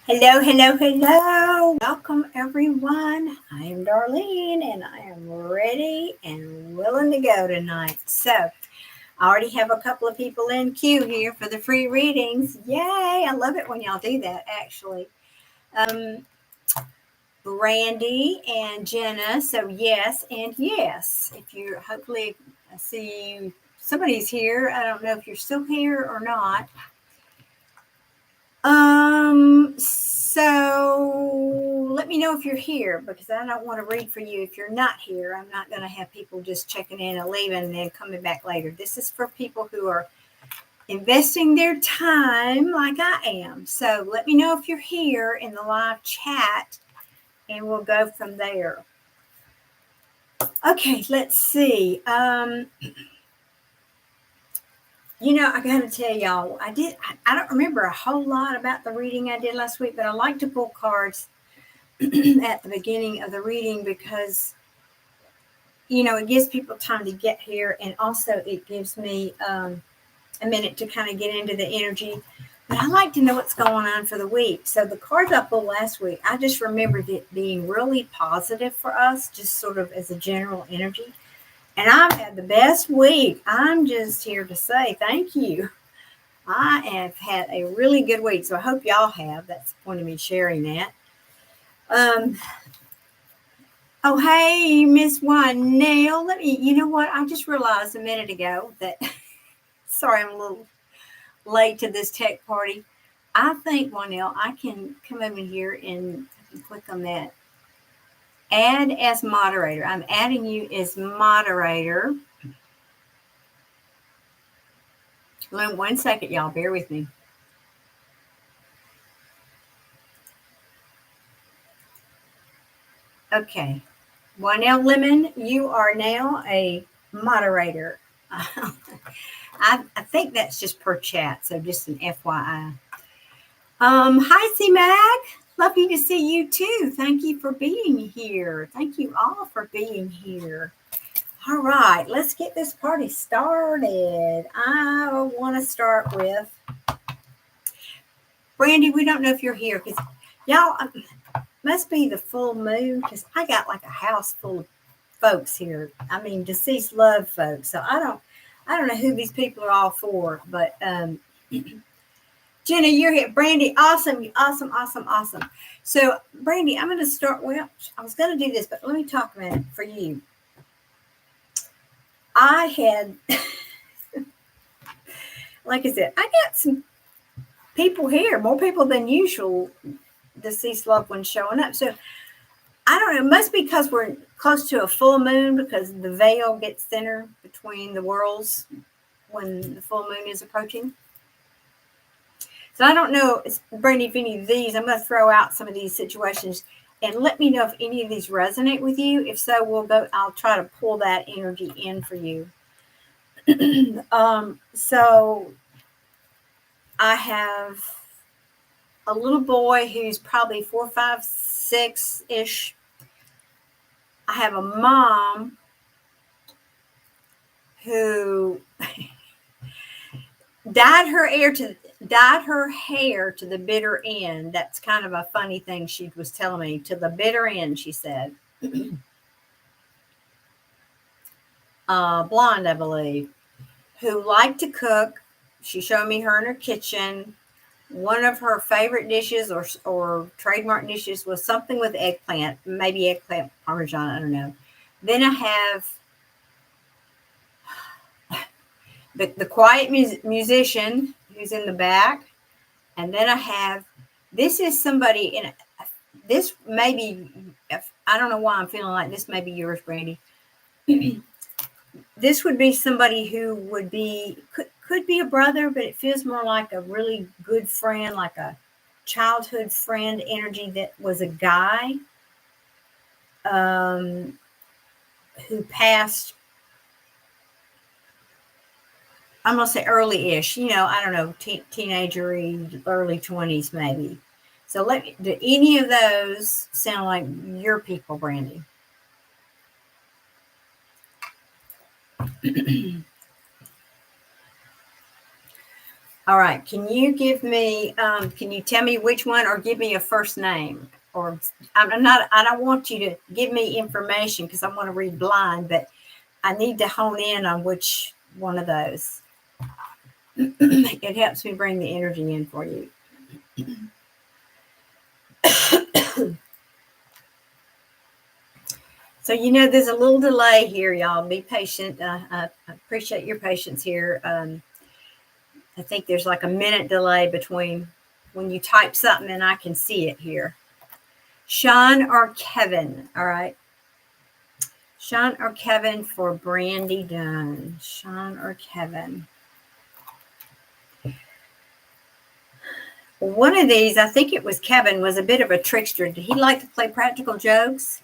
Hello, hello, hello. Welcome, everyone. I am Darlene and I am ready and willing to go tonight. So, I already have a couple of people in queue here for the free readings. Yay! I love it when y'all do that, actually. Um, Brandy and Jenna. So, yes and yes. If you're hopefully, I see you, somebody's here. I don't know if you're still here or not. So let me know if you're here because I don't want to read for you if you're not here. I'm not going to have people just checking in and leaving and then coming back later. This is for people who are investing their time like I am. So let me know if you're here in the live chat and we'll go from there. Okay, let's see. I got to tell y'all, I don't remember a whole lot about the reading I did last week, but I like to pull cards at the beginning of the reading because, it gives people time to get here. And also it gives me a minute to kind of get into the energy. But I like to know what's going on for the week. So the cards I pulled last week, I just remembered it being really positive for us, just sort of as a general energy. And I've had the best week. I'm just here to say thank you. I have had a really good week. So I hope y'all have. That's the point of me sharing that. Oh, hey, Miss Nail. You know what? I just realized a minute ago that, sorry, I'm a little late to this tech party. I think, Nail, I can come over here and I can click on that. Add as moderator. I'm adding you as moderator. 1 second, y'all. Bear with me. Okay. Nail Lemon, you are now a moderator. I think that's just per chat, so just an FYI. Hi, C-Mag. Lovely to see you too. Thank you for being here. Thank you all for being here. All right, let's get this party started. I want to start with Brandy. We don't know if you're here because y'all must be the full moon because I got like a house full of folks here. I mean, deceased loved folks. So I don't know who these people are all for, but Jenna, you're here. Brandy, awesome. So, Brandy, I'm going to start. Well, I was going to do this, but let me talk a minute for you. I had, like I said, I got some people here, more people than usual, deceased loved ones showing up. So, I don't know. It must be because we're close to a full moon because the veil gets thinner between the worlds when the full moon is approaching. So I don't know, Brandy, if any of these, I'm going to throw out some of these situations and let me know if any of these resonate with you. If so, I'll try to pull that energy in for you. So I have a little boy who's probably 4, 5, 6-ish. I have a mom who dyed her hair to the bitter end. That's kind of a funny thing she was telling me. To the bitter end, she said. Blonde, I believe, who liked to cook. She showed me her in her kitchen. One of her favorite dishes or trademark dishes was something with eggplant, maybe eggplant parmesan, I don't know. Then I have the quiet musician who's in the back. And then I have, this is somebody this may be, I don't know why I'm feeling like this may be yours, Brandy. This would be somebody who would be, could be a brother, but it feels more like a really good friend, like a childhood friend energy that was a guy who passed, I'm going to say early-ish, I don't know, teenager, early 20s maybe. So do any of those sound like your people, Brandy? All right. Can you give me, can you tell me which one or give me a first name? Or I'm not, I don't want you to give me information because I want to read blind, but I need to hone in on which one of those. It helps me bring the energy in for you. So, there's a little delay here, y'all. Be patient. I appreciate your patience here. I think there's like a minute delay between when you type something and I can see it here. Sean or Kevin, all right? Sean or Kevin for Brandy Dunn. Sean or Kevin. One of these, I think it was Kevin, was a bit of a trickster. Did he like to play practical jokes?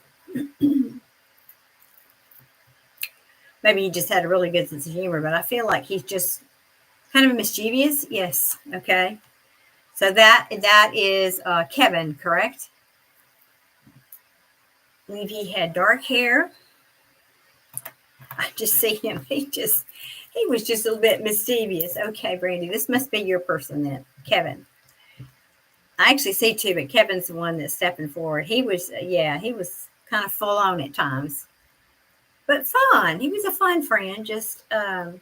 Maybe he just had a really good sense of humor, but I feel like he's just kind of mischievous. Yes. Okay. So that is Kevin, correct? I believe he had dark hair. I just see him. He was just a little bit mischievous. Okay, Brandy, this must be your person then, Kevin. I actually see two, but Kevin's the one that's stepping forward. He was kind of full on at times, but fun. He was a fun friend. Just got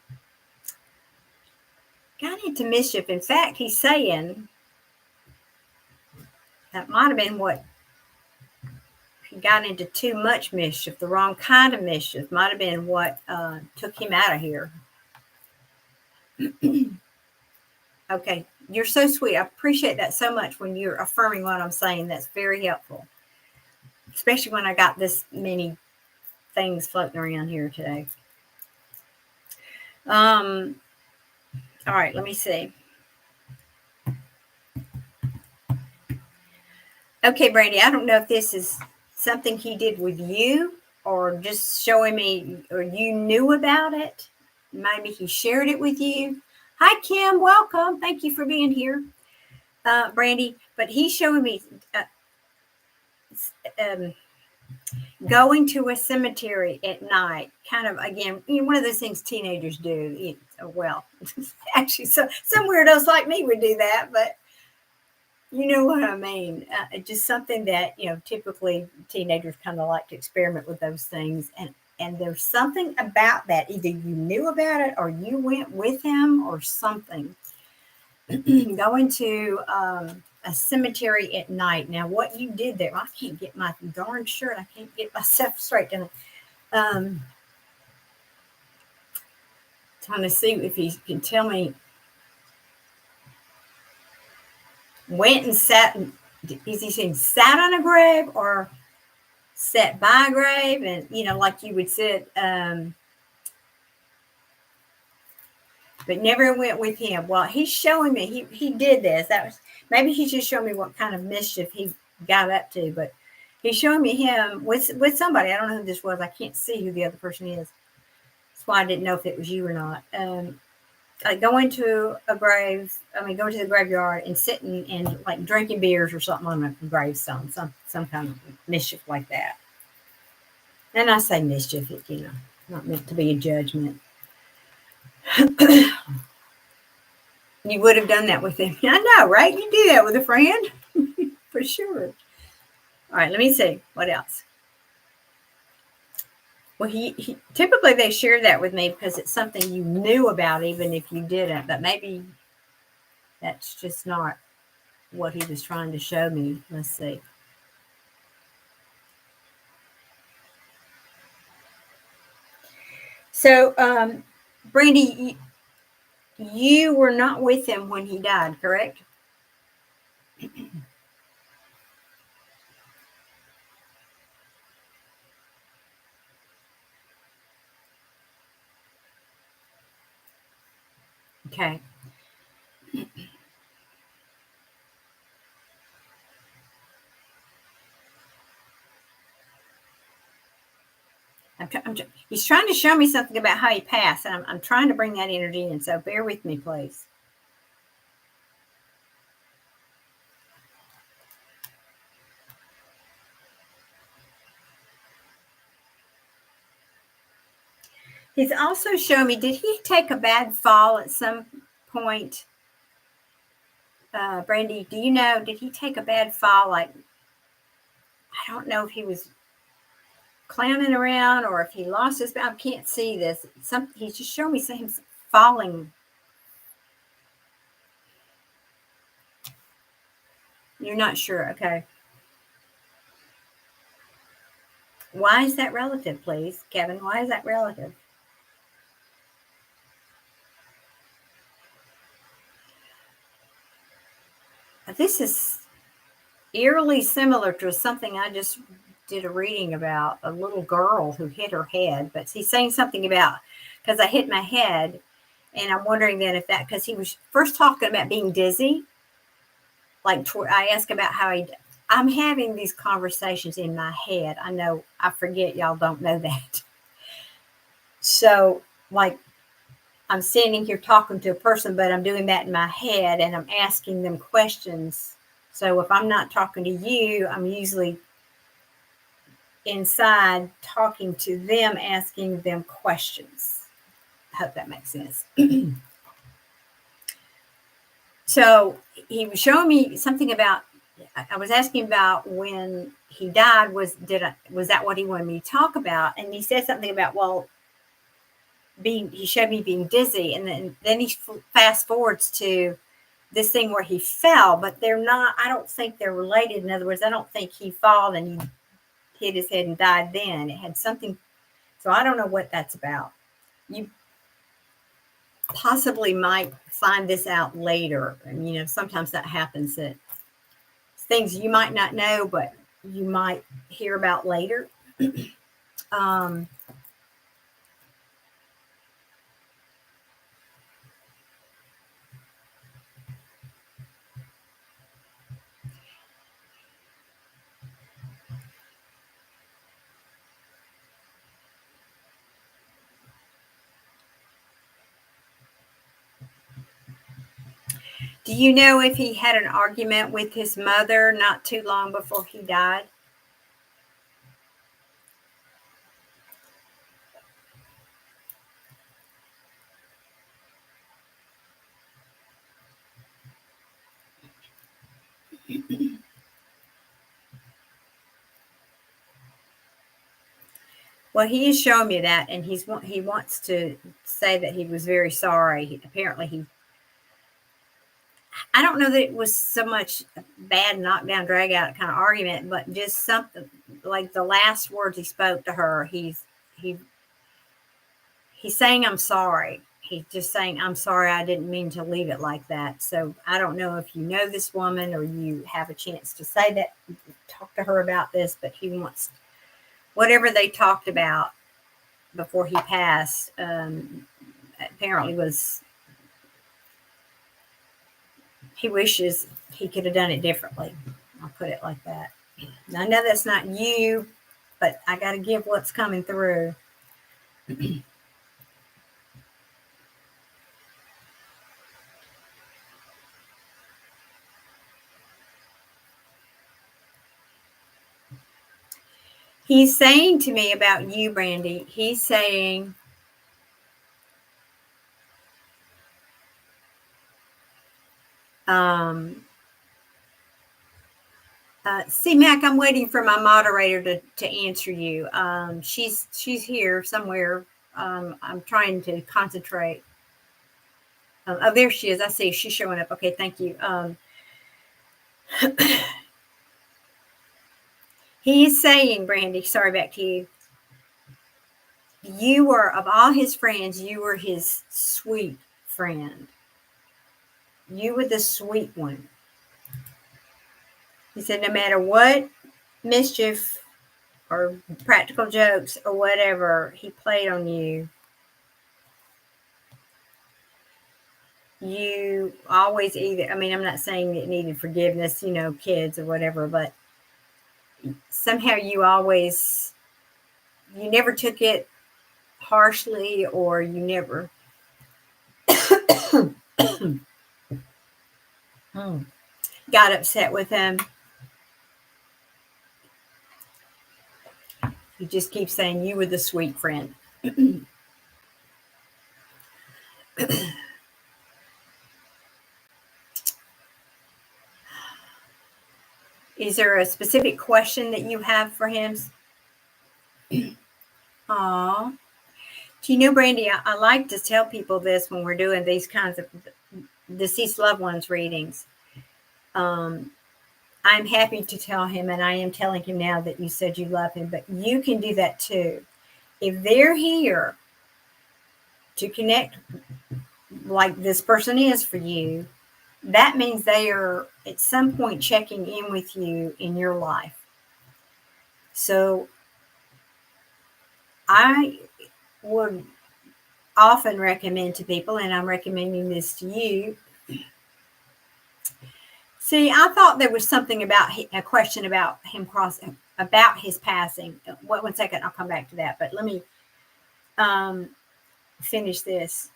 into mischief. In fact, he's saying that might have been what he got into too much mischief. The wrong kind of mischief might have been what took him out of here. Okay, you're so sweet. I appreciate that so much when you're affirming what I'm saying. That's very helpful, especially when I got this many things floating around here today. All right, let me see. Okay, Brandy, I don't know if this is something he did with you or just showing me, or you knew about it. Maybe he shared it with you. Hi, Kim. Welcome. Thank you for being here, Brandy. But he's showing me going to a cemetery at night. Kind of, again, one of those things teenagers do. Well, actually, some weirdos like me would do that, but you know what I mean. Just something that, typically teenagers kind of like to experiment with those things. And there's something about that. Either you knew about it or you went with him or something. Going to a cemetery at night. Now, what you did there, I can't get my darn shirt. I can't get myself straight. Trying to see if he can tell me. Went and sat. Is he saying sat on a grave or sat by a grave? And like you would sit, but never went with him. Well, he's showing me he did this. That was maybe he's just showing me what kind of mischief he got up to. But he's showing me him with somebody. I don't know who this was. I can't see who the other person is. That's why I didn't know if it was you or not. Like going to a grave, going to the graveyard and sitting and like drinking beers or something on a gravestone, some kind of mischief like that. And I say mischief, not meant to be a judgment. You would have done that with him. I know, right? You do that with a friend. For sure. All right, let me see. What else? Well, he typically they share that with me because it's something you knew about, even if you didn't. But maybe that's just not what he was trying to show me. Let's see. So, Brandy, you were not with him when he died, correct? Okay. He's trying to show me something about how he passed, and I'm trying to bring that energy in, so bear with me, please. He's also showing me, did he take a bad fall at some point Brandy, do you know, did he take a bad fall? Like, I don't know if he was clowning around or if he lost his, I can't see this. He just showed me him falling. You're not sure. Okay. Why is that relative, please, Kevin? Why is that relative? This is eerily similar to something I just did a reading about, a little girl who hit her head. But he's saying something about, because I hit my head, and I'm wondering then if that, because he was first talking about being dizzy. Like, I asked about how I'm having these conversations in my head. I know, I forget, y'all don't know that. So, like, I'm standing here talking to a person, but I'm doing that in my head and I'm asking them questions. So if I'm not talking to you, I'm usually inside talking to them, asking them questions. I hope that makes sense. So he was showing me something about, I was asking about when he died, was that what he wanted me to talk about? And he said something about, well, he showed me being dizzy, and then he fast forwards to this thing where he fell, but they're not, I don't think they're related. In other words, I don't think he fell and he hit his head and died then. It had something, so I don't know what that's about. You possibly might find this out later. And, sometimes that happens, that things you might not know, but you might hear about later. um, Do you know if he had an argument with his mother not too long before he died? Well, he is showing me that, and he wants to say that he was very sorry. Apparently, I don't know that it was so much bad knockdown, drag out kind of argument, but just something like the last words he spoke to her. He's saying, "I'm sorry." He's just saying, "I'm sorry. I didn't mean to leave it like that." So I don't know if you know this woman or you have a chance to say that, talk to her about this, but he wants whatever they talked about before he passed. Apparently he wishes he could have done it differently. I'll put it like that. I know that's not you, but I got to give what's coming through. He's saying to me about you, Brandy, he's saying, see, Mac, I'm waiting for my moderator to answer you. She's here somewhere. I'm trying to concentrate. Oh, there she is. I see she's showing up. Okay, thank you. He is saying, Brandy, sorry, back to you. You were, of all his friends, you were his sweet friend. You were the sweet one. He said, no matter what mischief or practical jokes or whatever he played on you, you always I'm not saying it needed forgiveness, kids or whatever, but somehow you never took it harshly, or you never got upset with him. You just keep saying you were the sweet friend. Is there a specific question that you have for him? Aw. Do you know, Brandy, I like to tell people this when we're doing these kinds of deceased loved ones readings. I'm happy to tell him, and I am telling him now that you said you love him, but you can do that too. If they're here to connect like this person is for you, that means they are at some point checking in with you in your life. So I would often recommend to people, and I'm recommending this to you. See, I thought there was something about a question about him crossing, about his passing. One second, I'll come back to that. But let me finish this.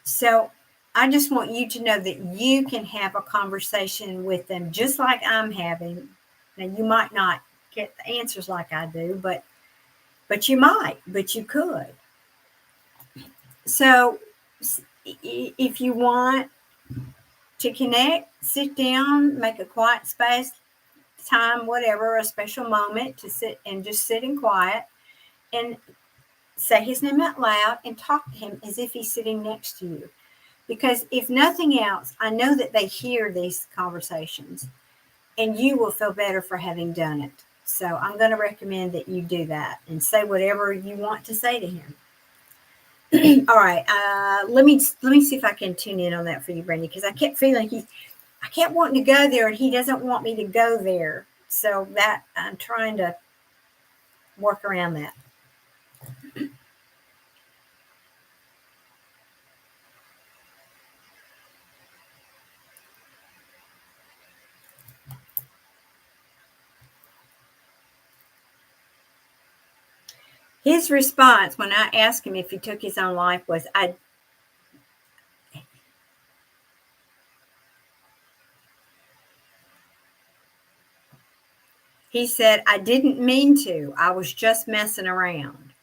So I just want you to know that you can have a conversation with them just like I'm having. Now, you might not get the answers like I do, but you might, but you could. So if you want to connect, sit down, make a quiet space, time, whatever, a special moment to sit and just sit in quiet and say his name out loud and talk to him as if he's sitting next to you. Because if nothing else, I know that they hear these conversations and you will feel better for having done it. So I'm going to recommend that you do that and say whatever you want to say to him. All right. Let me see if I can tune in on that for you, Brandy, because I kept feeling I kept wanting to go there and he doesn't want me to go there. So that I'm trying to work around that. His response when I asked him if he took his own life was, he said, I didn't mean to. I was just messing around.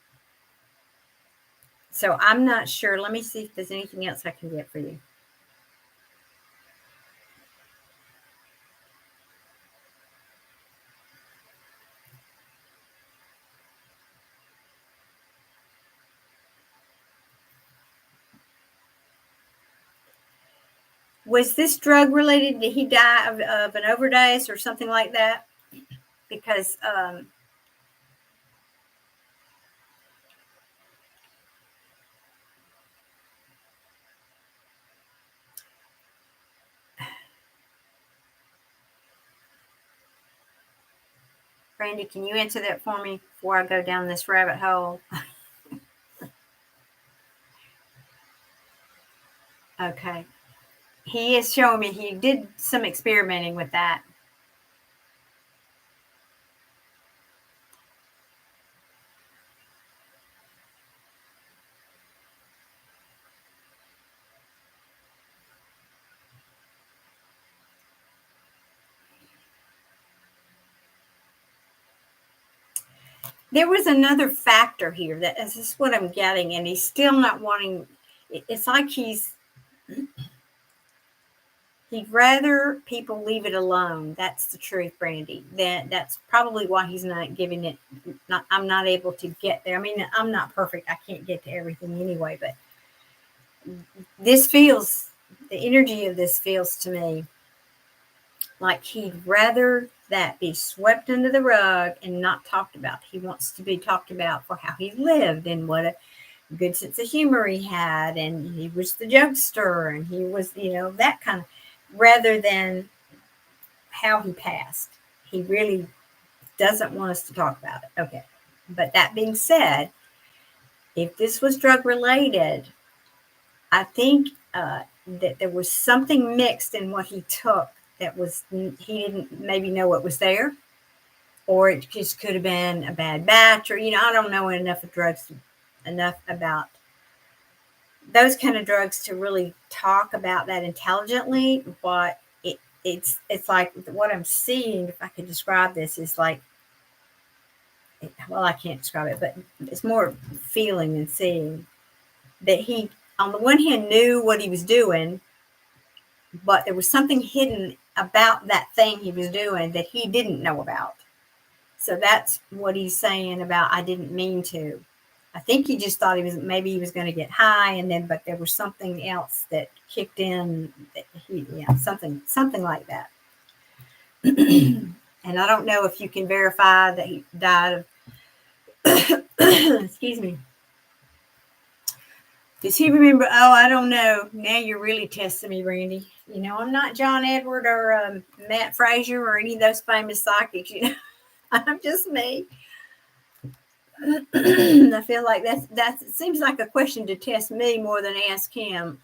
So I'm not sure. Let me see if there's anything else I can get for you. Was this drug related? Did he die of an overdose or something like that? Because Brandy, can you answer that for me before I go down this rabbit hole? Okay. He is showing me he did some experimenting with that. There was another factor here that this is what I'm getting, and he's still not wanting. It's like he'd rather people leave it alone. That's the truth, Brandy. That's probably why he's not giving it. I'm not able to get there. I mean, I'm not perfect. I can't get to everything anyway, but the energy of this feels to me like he'd rather that be swept under the rug and not talked about. He wants to be talked about for how he lived and what a good sense of humor he had, and he was the jokester, and he was, that kind of, rather than how he passed. He really doesn't want us to talk about it. Okay. But that being said, if this was drug related, I think that there was something mixed in what he took that was, he didn't maybe know what was there, or it just could have been a bad batch, or, I don't know enough about those kind of drugs to really talk about that intelligently. But it's like what I'm seeing, if I could describe this, is like, well, I can't describe it, but it's more feeling than seeing, that he, on the one hand, knew what he was doing, but there was something hidden about that thing he was doing that he didn't know about. So that's what he's saying about I didn't mean to. I think he just thought he was going to get high, and then but there was something else that kicked in. That something like that. And I don't know if you can verify that he died of. Excuse me. Does he remember? Oh, I don't know. Now you're really testing me, Brandy. You know, I'm not John Edward or Matt Frazier or any of those famous psychics. You know, I'm just me. I feel like that's it seems like a question to test me more than ask him.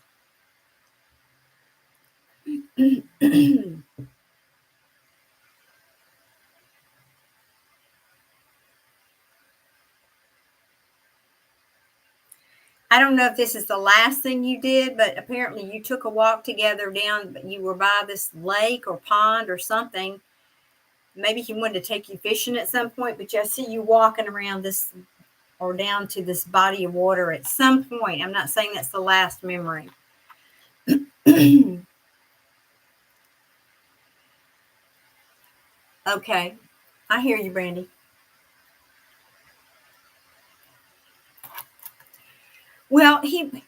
I don't know if this is the last thing you did, but apparently you took a walk together down, but you were by this lake or pond or something. Maybe he wanted to take you fishing at some point, but I see you walking around this or down to this body of water at some point. I'm not saying that's the last memory. Okay. I hear you, Brandy. Well, even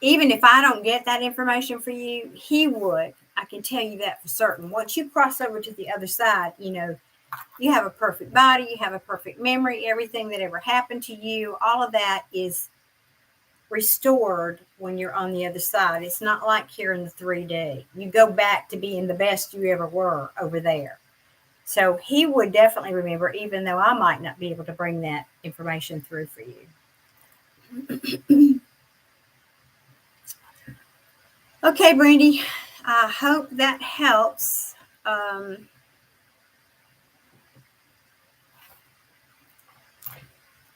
if I don't get that information for you, he would. I can tell you that for certain. Once you cross over to the other side, you know, you have a perfect body, you have a perfect memory, everything that ever happened to you, all of that is restored when you're on the other side. It's not like here in the 3D. You go back to being the best you ever were over there. So he would definitely remember, even though I might not be able to bring that information through for you. Okay, Brandy, I hope that helps.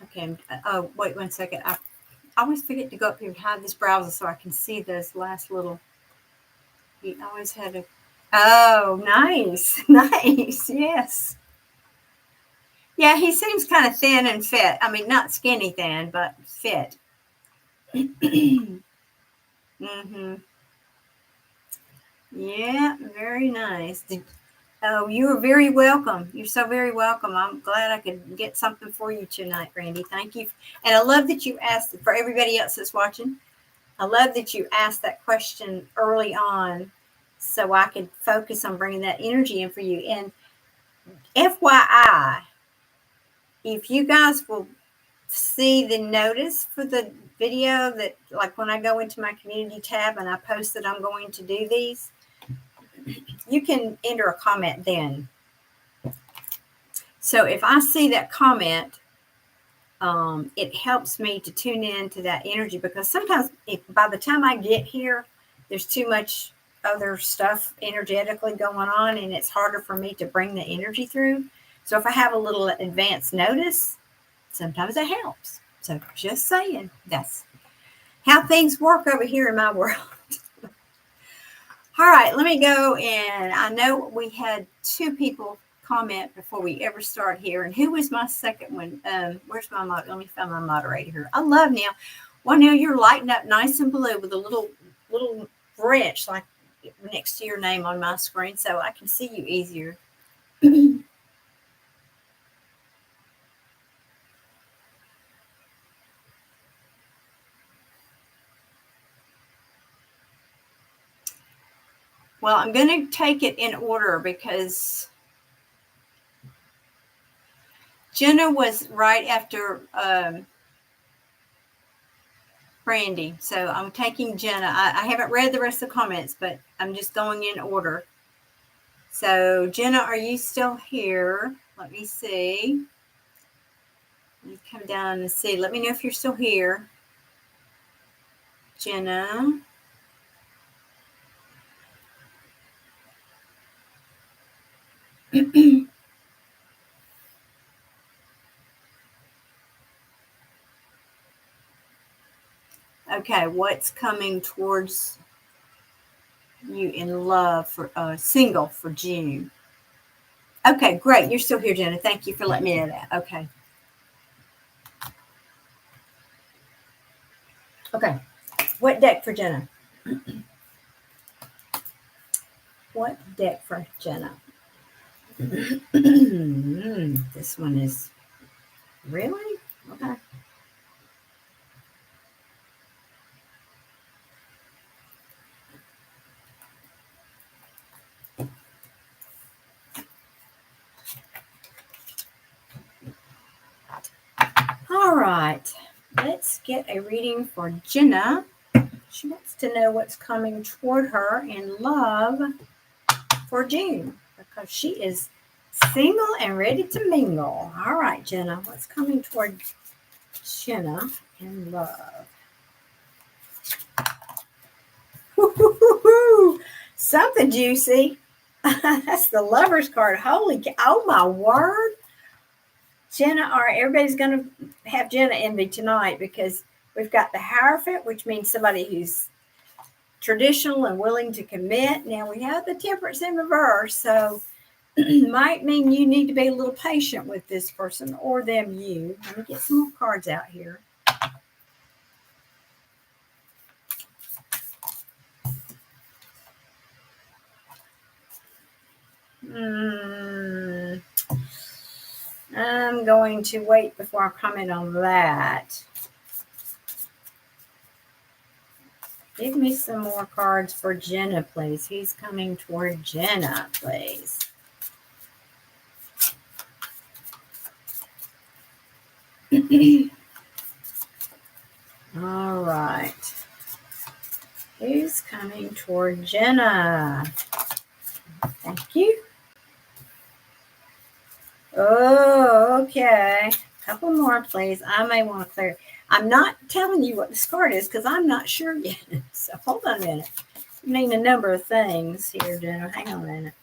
Okay, oh, wait 1 second. I always forget to go up here and hide this browser so I can see those last little. He always had a. Oh, nice, nice, yes. Yeah, he seems kind of thin and fit. I mean, not skinny thin, but fit. Mm-hmm. Yeah, very nice. Oh, you are very welcome. You're so very welcome. I'm glad I could get something for you tonight, Randy. Thank you. And I love that you asked, for everybody else that's watching, I love that you asked that question early on so I could focus on bringing that energy in for you. And FYI, if you guys will see the notice for the video that, like when I go into my community tab and I post that I'm going to do these, you can enter a comment then. So if I see that comment, it helps me to tune in to that energy, because sometimes by the time I get here, there's too much other stuff energetically going on and it's harder for me to bring the energy through. So if I have a little advance notice, sometimes it helps. So just saying, that's how things work over here in my world. All right, let me go. And I know we had 2 people comment before we ever start here. And who was my second one? Where's my mod? Let me find my moderator here. I love now. Well, now you're lighting up nice and blue with a little wrench like next to your name on my screen, so I can see you easier. Well, I'm going to take it in order because Jenna was right after Brandy. So I'm taking Jenna. I haven't read the rest of the comments, but I'm just going in order. So Jenna, are you still here? Let me see. Let me come down and see. Let me know if you're still here. Jenna. Okay, what's coming towards you in love for single for June? Okay, great. You're still here, Jenna. Thank you for letting me know that. Okay. Okay. What deck for Jenna? What deck for Jenna? This one is really okay. All right, let's get a reading for Jenna. She wants to know what's coming toward her in love for June because she is single and ready to mingle. All right, Jenna, what's coming toward Jenna in love? Woo-hoo-hoo-hoo. Something juicy. That's the Lover's card. Holy cow. Oh, my word. Jenna, all right, everybody's going to have Jenna envy tonight because we've got the Hierophant, which means somebody who's traditional and willing to commit. Now we have the Temperance in reverse, so might mean you need to be a little patient with this person or them you. Let me get some more cards out here. I'm going to wait before I comment on that. Give me some more cards for Jenna, please. He's coming toward Jenna, please. All right. Who's coming toward Jenna? Thank you. Oh, okay. A couple more, please. I may want to clear. I'm not telling you what this card is because I'm not sure yet. So hold on a minute. I mean a number of things here, Jenna. Hang on a minute.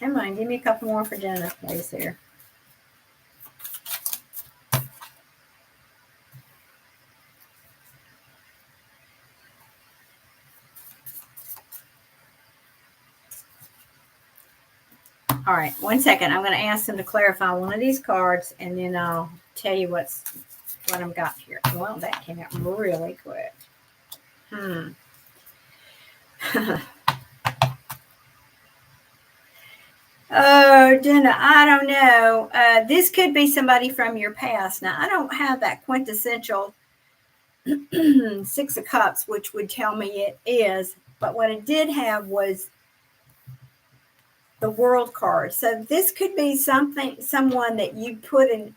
Come on, give me a couple more for Jenna, please, here. All right, 1 second. I'm going to ask them to clarify one of these cards, and then I'll tell you what I've got here. Well, that came out really quick. Oh, Jenna, I don't know. This could be somebody from your past. Now, I don't have that quintessential Six of Cups, which would tell me it is. But what it did have was the World card. So this could be someone that you put in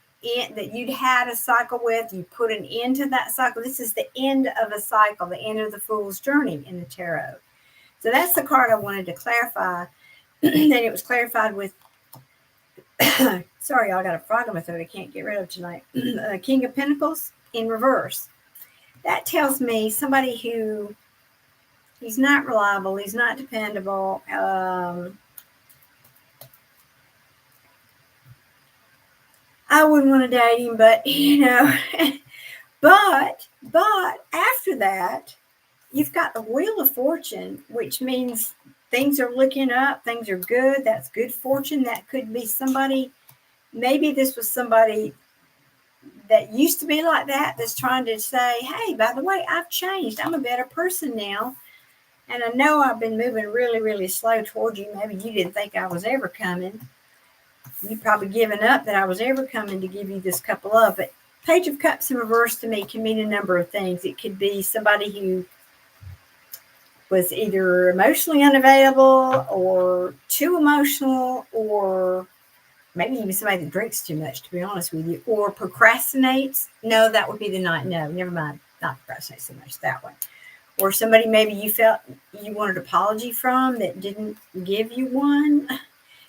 that you'd had a cycle with. You put an end to that cycle. This is the end of a cycle, the end of the Fool's Journey in the tarot. So that's the card I wanted to clarify. And it was clarified with, sorry, I got a frog in my throat I can't get rid of tonight. King of Pentacles in reverse. That tells me somebody who, he's not reliable, he's not dependable. I wouldn't want to date him, but but after that, you've got the Wheel of Fortune, which means things are looking up, things are good. That's good fortune. That could be somebody, maybe this was somebody that used to be like that, that's trying to say, hey, by the way, I've changed. I'm a better person now. And I know I've been moving really, really slow toward you. Maybe you didn't think I was ever coming. You've probably given up that I was ever coming to give you this couple of it. Page of Cups in reverse to me can mean a number of things. It could be somebody who was either emotionally unavailable or too emotional, or maybe even somebody that drinks too much, to be honest with you, or procrastinates. No, that would be the night. No, never mind. Not procrastinate so much, that one. Or somebody maybe you felt you wanted an apology from that didn't give you one.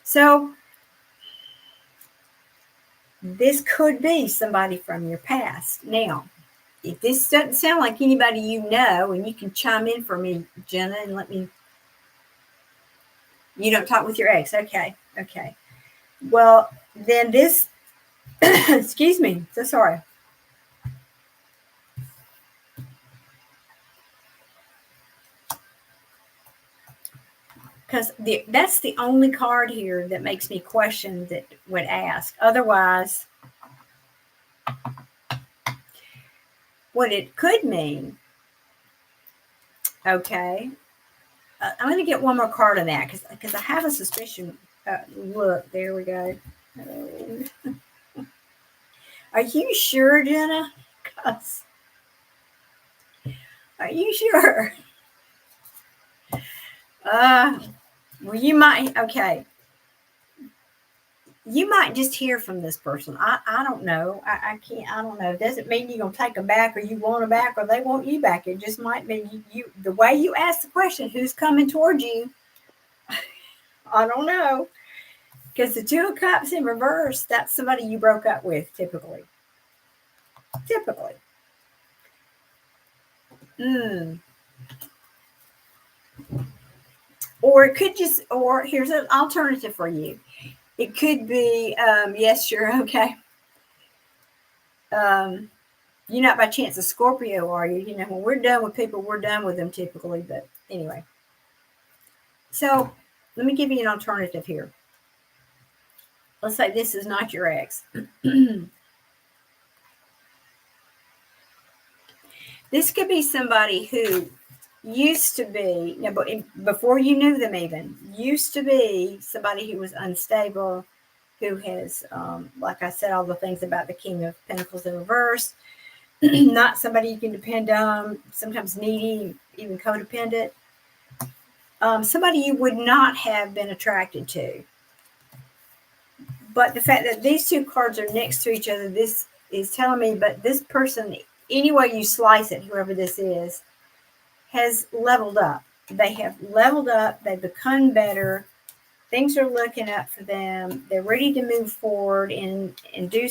So this could be somebody from your past. Now, if this doesn't sound like anybody you know, and you can chime in for me, Jenna, and let me. You don't talk with your ex. Okay. Well, then this, excuse me, so sorry. because that's the only card here that makes me question that would ask. Otherwise, what it could mean, okay, I'm going to get one more card on that because I have a suspicion. Look, there we go. Are you sure, Jenna? 'Cause, are you sure? Well, you might, okay. You might just hear from this person. I don't know. I can't, I don't know. It doesn't mean you're going to take them back or you want them back or they want you back. It just might mean the way you ask the question, who's coming towards you? I don't know. Because the Two of Cups in reverse, that's somebody you broke up with typically. Typically. Or it could just, or here's an alternative for you. It could be, yes, sure, okay. You're not by chance a Scorpio, are you? You know, when we're done with people, we're done with them typically. But anyway. So let me give you an alternative here. Let's say this is not your ex. This could be somebody who used to be, before you knew them even, used to be somebody who was unstable, who has, like I said, all the things about the King of Pentacles in reverse, not somebody you can depend on, sometimes needy, even codependent, somebody you would not have been attracted to. But the fact that these two cards are next to each other, this is telling me, but this person, any way you slice it, whoever this is, has leveled up. They have leveled up. They've become better. Things are looking up for them. They're ready to move forward and do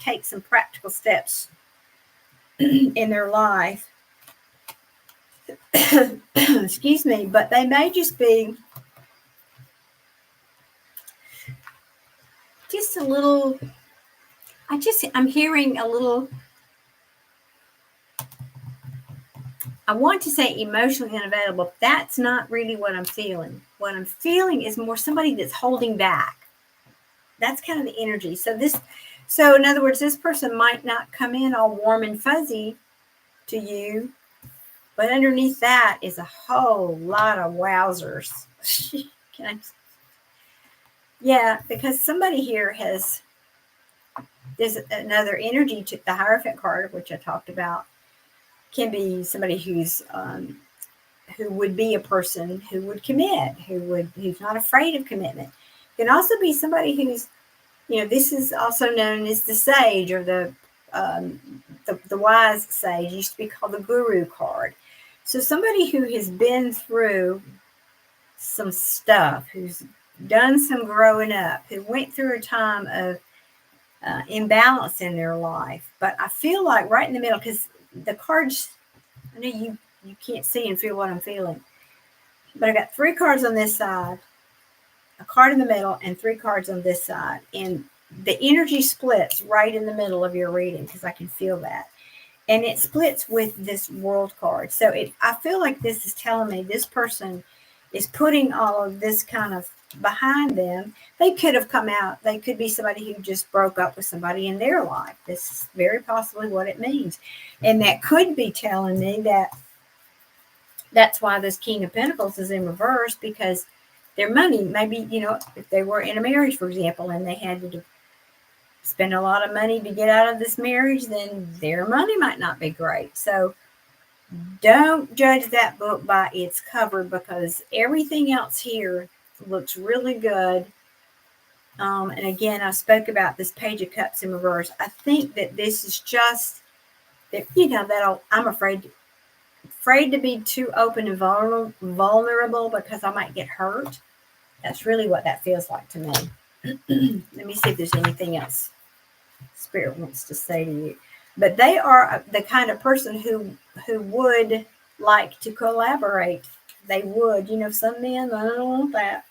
take some practical steps in their life. Excuse me, but they may just be just a little. I'm hearing a little. I want to say emotionally unavailable. That's not really what I'm feeling. What I'm feeling is more somebody that's holding back. That's kind of the energy. So in other words, this person might not come in all warm and fuzzy to you, but underneath that is a whole lot of wowzers. Yeah, because somebody here there's another energy to the Hierophant card, which I talked about. Can be somebody who would be a person who would commit, who's not afraid of commitment. Can also be somebody who's, this is also known as the sage or the wise sage. It used to be called the guru card. So somebody who has been through some stuff, who's done some growing up, who went through a time of imbalance in their life. But I feel like right in the middle, because the cards, I know you can't see and feel what I'm feeling, but I got 3 cards on this side, a card in the middle, and 3 cards on this side. And the energy splits right in the middle of your reading because I can feel that. And it splits with this World card. So I feel like this is telling me this person is putting all of this kind of behind them. They could have come out. They could be somebody who just broke up with somebody in their life. This is very possibly what it means. And that could be telling me that that's why this King of Pentacles is in reverse, because their money, maybe, if they were in a marriage, for example, and they had to spend a lot of money to get out of this marriage, then their money might not be great. So don't judge that book by its cover, because everything else here looks really good. And again, I spoke about this Page of Cups in reverse. I think that this is just that, I'm afraid to be too open and vulnerable because I might get hurt. That's really what that feels like to me. Let me see if there's anything else Spirit wants to say to you. But they are the kind of person who would like to collaborate. They would, some men, I don't want that.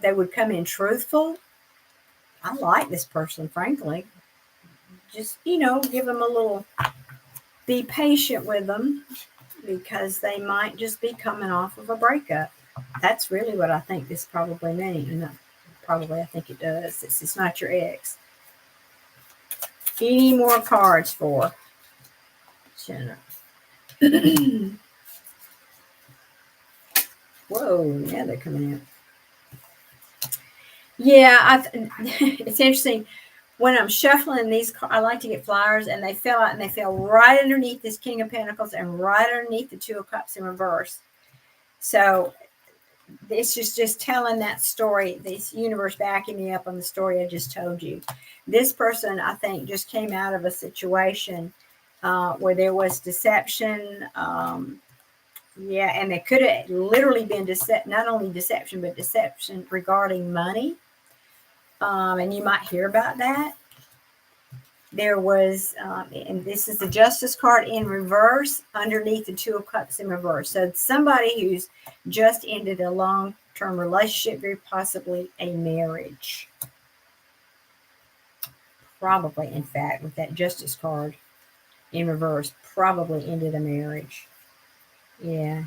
They would come in truthful. I like this person, frankly. Just, give them a little, be patient with them, because they might just be coming off of a breakup. That's really what I think this probably means. No, probably, I think it does. It's not your ex. Any more cards for Jenna? Whoa, now they're coming out. Yeah, it's interesting. When I'm shuffling these, I like to get flowers, and they fell out, and they fell right underneath this King of Pentacles and right underneath the Two of Cups in reverse. So this is just telling that story, this universe backing me up on the story I just told you. This person, I think, just came out of a situation where there was deception. Yeah, and there could have literally been not only deception, but deception regarding money. And you might hear about that. There was, and this is the Justice card in reverse underneath the Two of Cups in reverse. So somebody who's just ended a long-term relationship, very possibly a marriage. Probably, in fact, with that Justice card in reverse, probably ended a marriage. Yeah.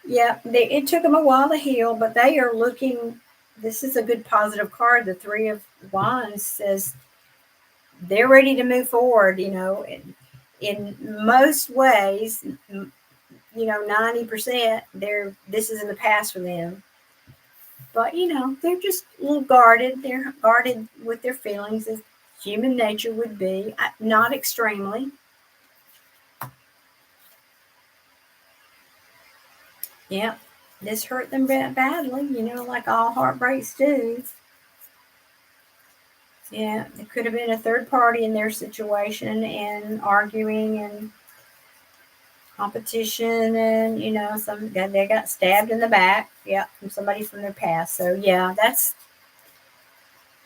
Yeah, it took them a while to heal, but they are looking, this is a good positive card. The Three of Wands says they're ready to move forward, in most ways, 90%, this is in the past for them. But, they're just a little guarded. They're guarded with their feelings as human nature would be, not extremely. Yeah, this hurt them badly, like all heartbreaks do. Yeah, it could have been a third party in their situation and arguing and competition, and they got stabbed in the back. Yeah, from somebody from their past. So yeah,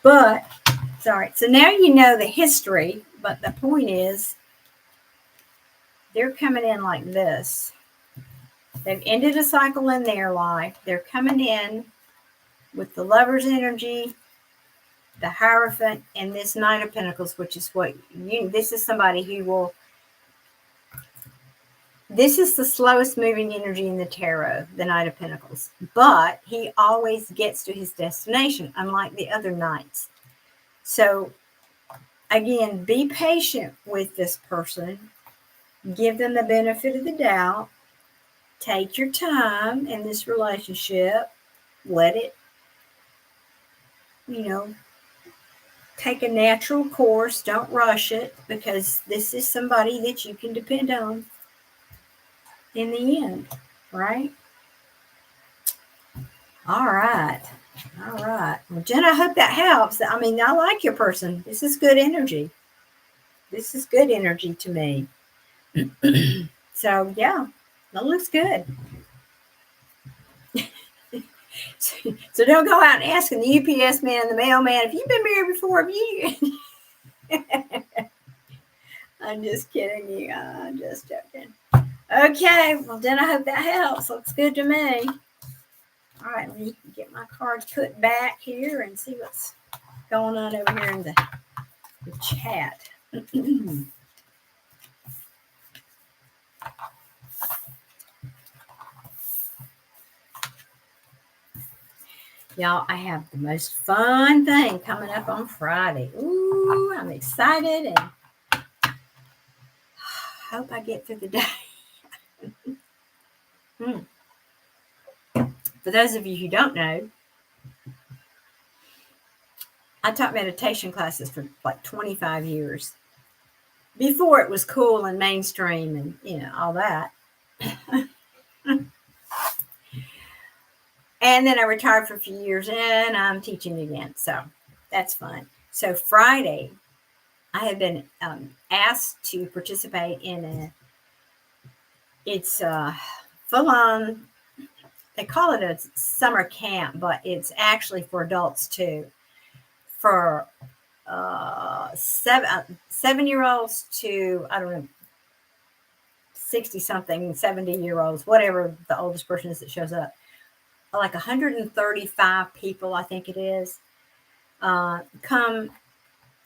but sorry. So now you know the history, but the point is they're coming in like this. They've ended a cycle in their life. They're coming in with the Lover's energy, the Hierophant, and this Knight of Pentacles, which is this is somebody who will. This is the slowest moving energy in the tarot, the Knight of Pentacles. But he always gets to his destination, unlike the other knights. So, again, be patient with this person. Give them the benefit of the doubt. Take your time in this relationship. Let it, take a natural course. Don't rush it, because this is somebody that you can depend on in the end, right? All right. Well, Jen, I hope that helps. I mean, I like your person. This is good energy. This is good energy to me. So, yeah, that looks good. So don't go out and asking the UPS man and the mailman, have you been married before? Have you? I'm just kidding you. I'm just joking. Okay. Well, Jen, I hope that helps. Looks good to me. All right. Let me get my cards put back here and see what's going on over here in the chat. Y'all, I have the most fun thing coming up on Friday. Ooh, I'm excited and hope I get through the day. For those of you who don't know, I taught meditation classes for like 25 years. Before it was cool and mainstream and, all that. And then I retired for a few years and I'm teaching again. So that's fun. So Friday, I have been asked to participate in it's full on, they call it a summer camp, but it's actually for adults too. For 7-year-olds to, I don't know, 60-something, 70-year-olds, whatever the oldest person is that shows up. Like 135 people, I think it is, come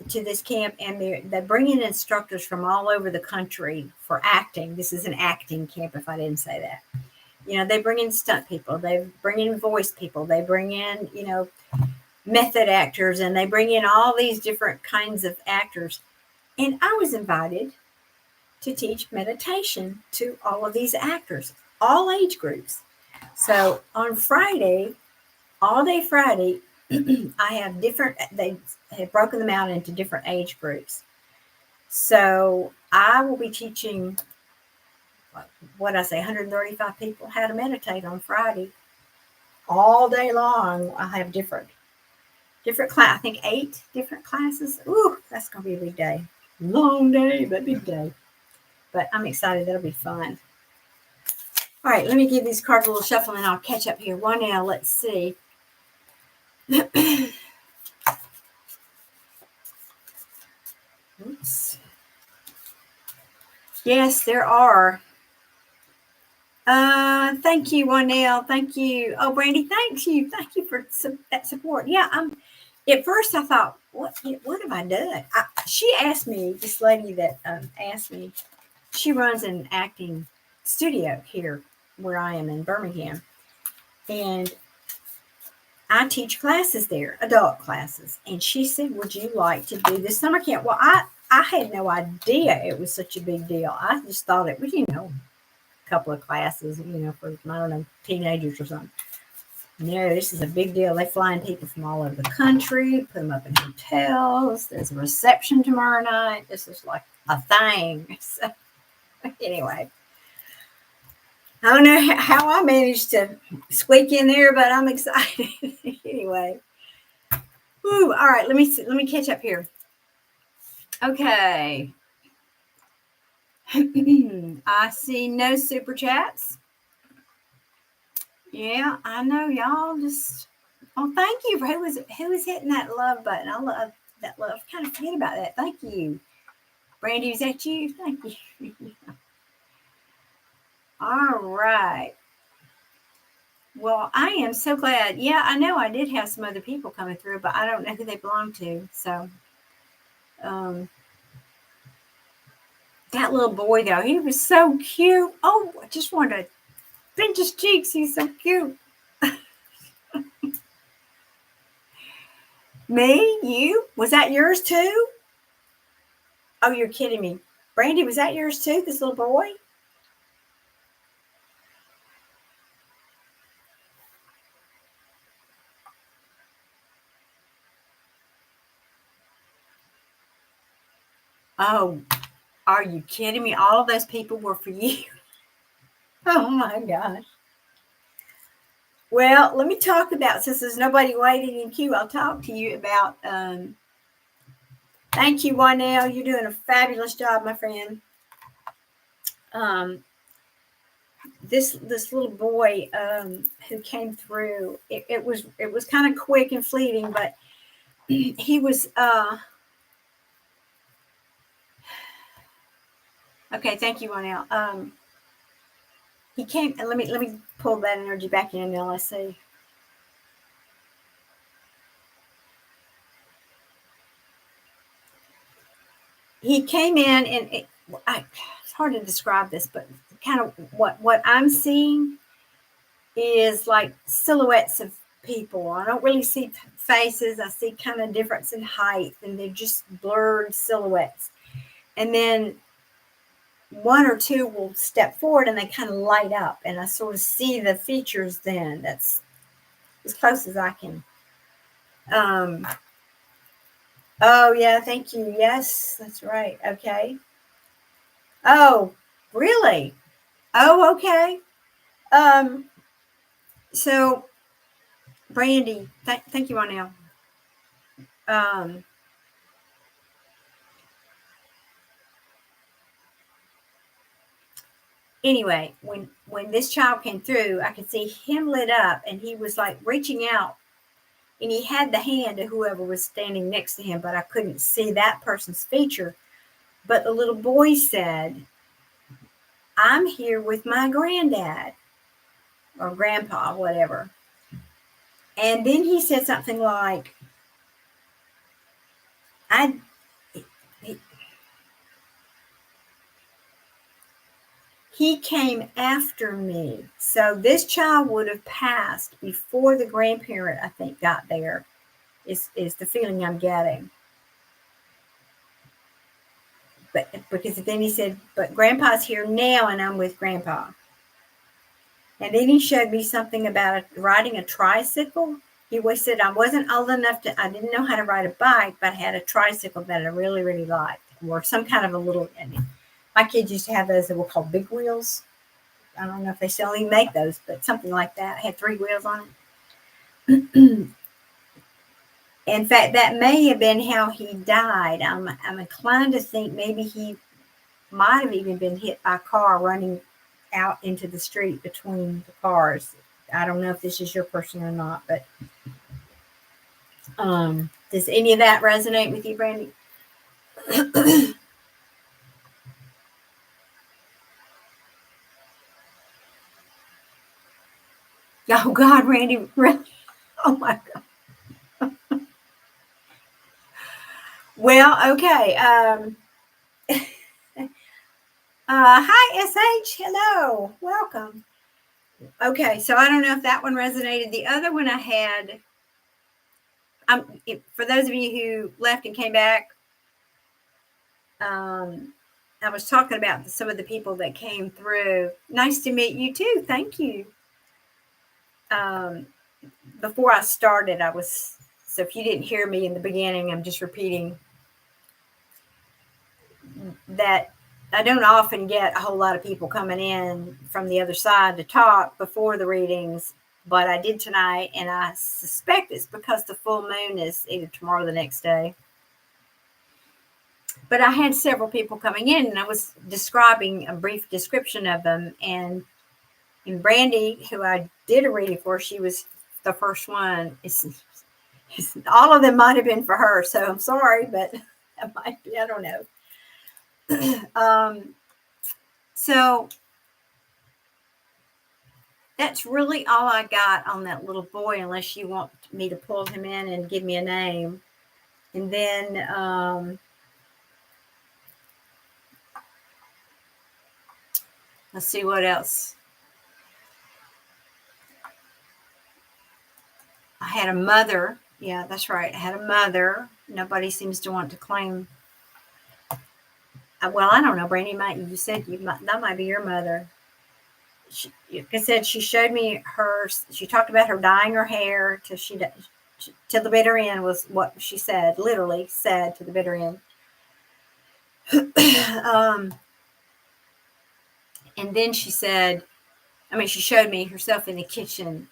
to this camp, and they're bringing instructors from all over the country for acting. This is an acting camp, if I didn't say that. They bring in stunt people, they bring in voice people, they bring in, method actors, and they bring in all these different kinds of actors. And I was invited to teach meditation to all of these actors, all age groups. So on Friday, all day Friday, I have they have broken them out into different age groups. So I will be teaching, what I say, 135 people how to meditate on Friday all day long. I have different class. I think 8 different classes. Ooh, that's gonna be a big day. Long day, but big day. But I'm excited. That'll be fun. All right, let me give these cards a little shuffle and I'll catch up here. One now, let's see. Oops. Yes, there are. Thank you, Wanell. Thank you. Oh, Brandy, thank you. Thank you for that support. Yeah, at first I thought, what have I done? She asked me, this lady that asked me, she runs an acting studio here where I am in Birmingham. And I teach classes there, adult classes. And she said, would you like to do this summer camp? Well, I had no idea it was such a big deal. I just thought it was, a couple of classes, for, I don't know, teenagers or something. No, this is a big deal. They fly in people from all over the country, put them up in hotels. There's a reception tomorrow night. This is like a thing. So, anyway, I don't know how I managed to squeak in there, but I'm excited. Anyway. Woo, all right, let me catch up here. Okay. I see no super chats. Yeah, I know y'all just. Oh, thank you for who was hitting that love button. I love that love. Kind of forget about that. Thank you, Brandy. Is that you? Thank you. All right. Well, I am so glad. Yeah, I know I did have some other people coming through, but I don't know who they belong to. So, that little boy though, he was so cute. Oh, I just wanted to pinch his cheeks. He's so cute. Me? You? Was that yours too? Oh, you're kidding me. Brandy, was that yours too, this little boy? Oh, are you kidding me? All of those people were for you. Oh my gosh. Well, let me talk about, since there's nobody waiting in queue, I'll talk to you about, thank you, Wanell. You're doing a fabulous job, my friend. This little boy who came through, it was kind of quick and fleeting, but he was okay. Thank you, Wanell. He came, and let me pull that energy back in now. Let's see. He came in, and it's hard to describe this, but kind of what I'm seeing is like silhouettes of people. I don't really see faces. I see kind of difference in height, and they're just blurred silhouettes. And then one or two will step forward, and they kind of light up, and I sort of see the features then. That's as close as I can. Oh, yeah, thank you. Yes, that's right. Okay. Oh, really? Oh, okay. So, Brandy, thank you, Ronell. Anyway, when this child came through, I could see him lit up, and he was like reaching out, and he had the hand of whoever was standing next to him, but I couldn't see that person's feature. But the little boy said, I'm here with my granddad or grandpa, whatever. And then he said something like, he came after me. So this child would have passed before the grandparent, I think, got there, is the feeling I'm getting. But because then he said, but Grandpa's here now and I'm with Grandpa. And then he showed me something about riding a tricycle. He always said I wasn't old enough I didn't know how to ride a bike, but I had a tricycle that I really, really liked. Or some kind of a little, my kids used to have those that were called big wheels. I don't know if they still even make those, but something like that. It had 3 wheels on it. In fact, that may have been how he died. I'm inclined to think maybe he might have even been hit by a car running out into the street between the cars. I don't know if this is your person or not, but does any of that resonate with you, Brandy? Oh God, Randy, really? Oh my God. Well, okay. Hi, SH. Hello. Welcome. Okay, so I don't know if that one resonated. The other one I had, for those of you who left and came back, I was talking about some of the people that came through. Nice to meet you too. Thank you. Before I started, so if you didn't hear me in the beginning, I'm just repeating that I don't often get a whole lot of people coming in from the other side to talk before the readings, but I did tonight, and I suspect it's because the full moon is either tomorrow or the next day. But I had several people coming in, and I was describing a brief description of them, and Brandy, who I did a reading for, she was the first one. All of them might have been for her, so I'm sorry, but it might be, I don't know. So that's really all I got on that little boy, unless you want me to pull him in and give me a name. And then let's see what else. I had a mother. Yeah, that's right. I had a mother. Nobody seems to want to claim. Well, I don't know, Brandy. You said that might be your mother. Like I said, she showed me her. She talked about her dyeing her hair till the bitter end was what she said. Literally said to the bitter end. And then she said, she showed me herself in the kitchen.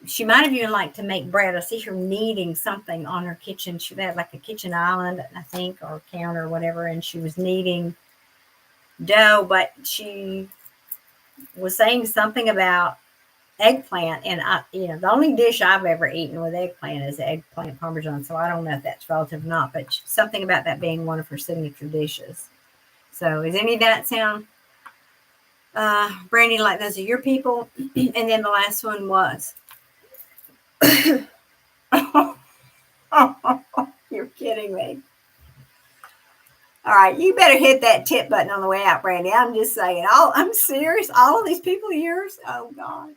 She might have even liked to make bread. I see her kneading something on her kitchen. She had like a kitchen island, I think, or counter or whatever, and she was kneading dough, but she was saying something about eggplant, and the only dish I've ever eaten with eggplant is eggplant parmesan, so I don't know if that's relative or not, but something about that being one of her signature dishes. So is any of that sound, Brandy, like those are your people? And then the last one was you're kidding me. All right, you better hit that tip button on the way out, Brandy. I'm just saying. I'm serious. All of these people are yours. Oh God.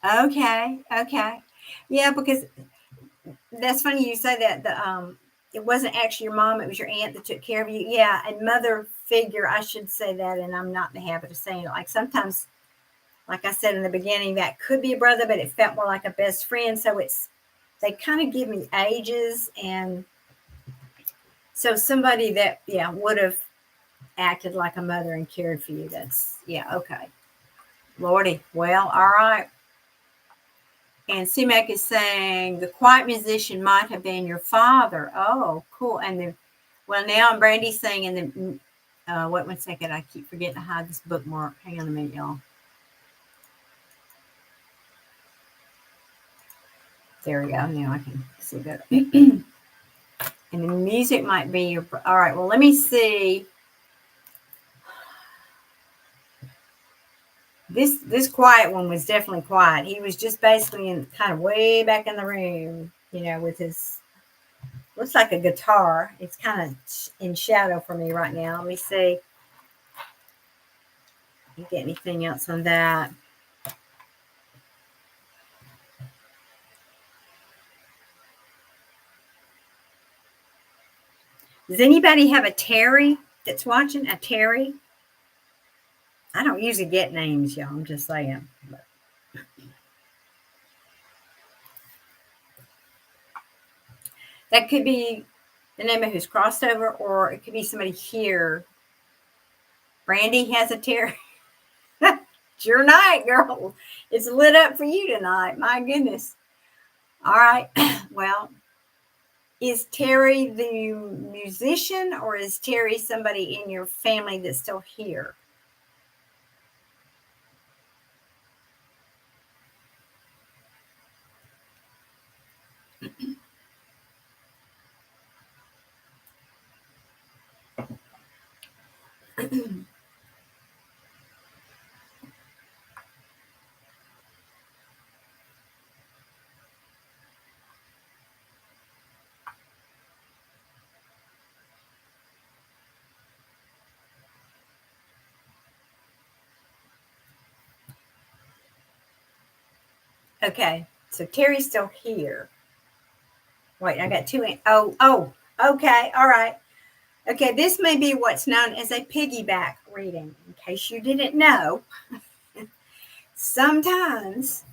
Okay. Yeah, because that's funny you say that. It wasn't actually your mom; it was your aunt that took care of you. Yeah, and mother figure. I should say that, and I'm not in the habit of saying it. Like sometimes, like I said in the beginning, that could be a brother, but it felt more like a best friend. So they kind of give me ages, and so somebody that would have acted like a mother and cared for you. That's okay. Lordy. Well, all right. And Simek is saying the quiet musician might have been your father. Oh, cool. And now Brandy's saying wait 1 second. I keep forgetting to hide this bookmark. Hang on a minute, y'all. There we go. Now I can see better. And the music might be your. All right. Well, let me see. This quiet one was definitely quiet. He was just basically kind of way back in the room, with his Looks like a guitar. It's kind of in shadow for me right now. Let me see. You get anything else on that? Does anybody have a Terry that's watching? A Terry? I don't usually get names, y'all. I'm just saying. That could be the name of who's crossed over, or it could be somebody here. Brandy has a Terry. It's your night, girl. It's lit up for you tonight. My goodness. All right. Well, is Terry the musician, or is Terry somebody in your family that's still here? Okay, so Terry's still here. Wait, I got two. Oh, okay, all right. Okay, this may be what's known as a piggyback reading. In case you didn't know, sometimes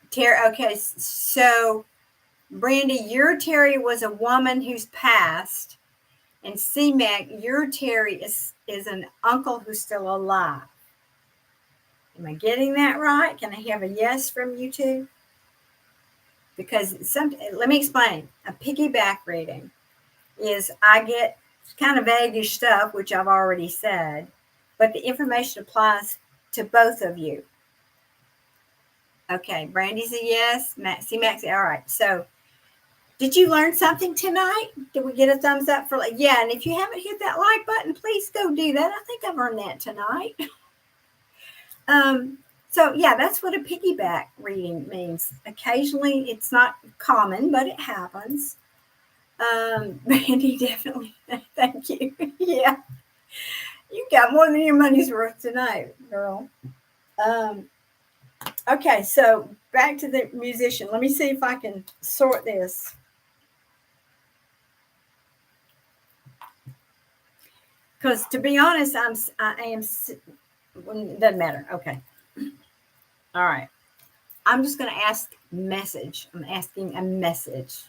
Terry. Okay, so Brandy, your Terry was a woman who's passed, and C-Mac, your Terry is an uncle who's still alive. Am I getting that right? Can I have a yes from you two? Because let me explain. A piggyback reading is I get kind of vaguish stuff, which I've already said, but the information applies to both of you. Okay, Brandy's a yes. C-Mac's all right. So, did you learn something tonight? Did we get a thumbs up for yeah? And if you haven't hit that like button, please go do that. I think I've earned that tonight. So yeah, that's what a piggyback reading means. Occasionally, it's not common, but it happens. Brandy, definitely. Thank you. Yeah, you got more than your money's worth tonight, girl. Okay, so back to the musician. Let me see if I can sort this. Because to be honest, I am. It doesn't matter. Okay. All right. I'm just going to ask message. I'm asking a message.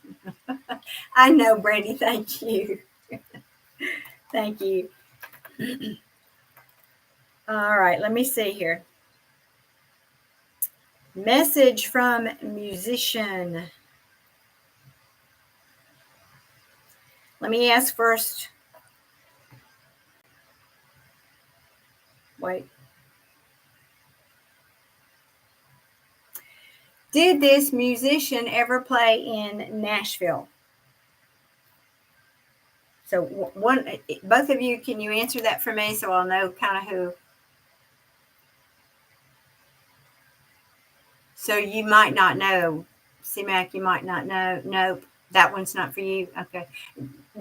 I know, Brandy. Thank you. Thank you. All right. Let me see here. Message from musician. Let me ask first. Wait. Did this musician ever play in Nashville? So both of you, can you answer that for me so I'll know kind of who? So you might not know. C-Mac, you might not know. Nope. That one's not for you. Okay.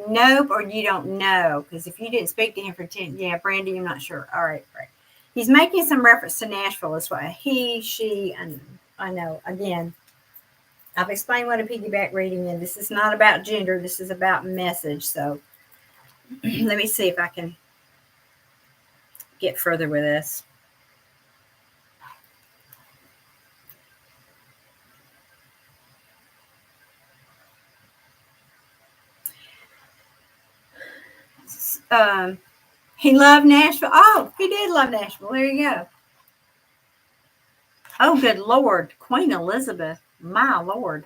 Nope, or you don't know. Because if you didn't speak to him for 10, yeah, Brandy, I'm not sure. All right. He's making some reference to Nashville. That's why he, she, and I know. Again, I've explained what a piggyback reading is. This is not about gender. This is about message. So let me see if I can get further with this. He loved Nashville. Oh, he did love Nashville. There you go. Oh, good Lord. Queen Elizabeth. My Lord.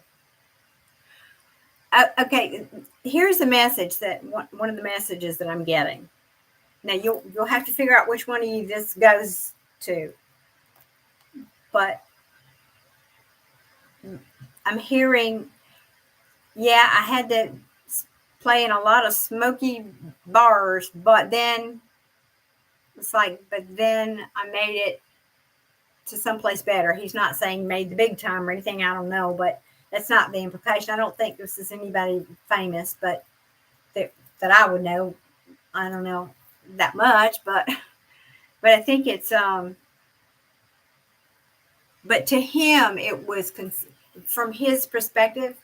Okay, here's the message that one of the messages that I'm getting. Now you'll have to figure out which one of you this goes to. But I'm hearing, yeah, I had to play in a lot of smoky bars, but then it's like, but then I made it to someplace better. He's not saying made the big time or anything, I don't know, but That's not the implication. I don't think this is anybody famous, but that I would know. I don't know that much, but I think it's but to him it was from his perspective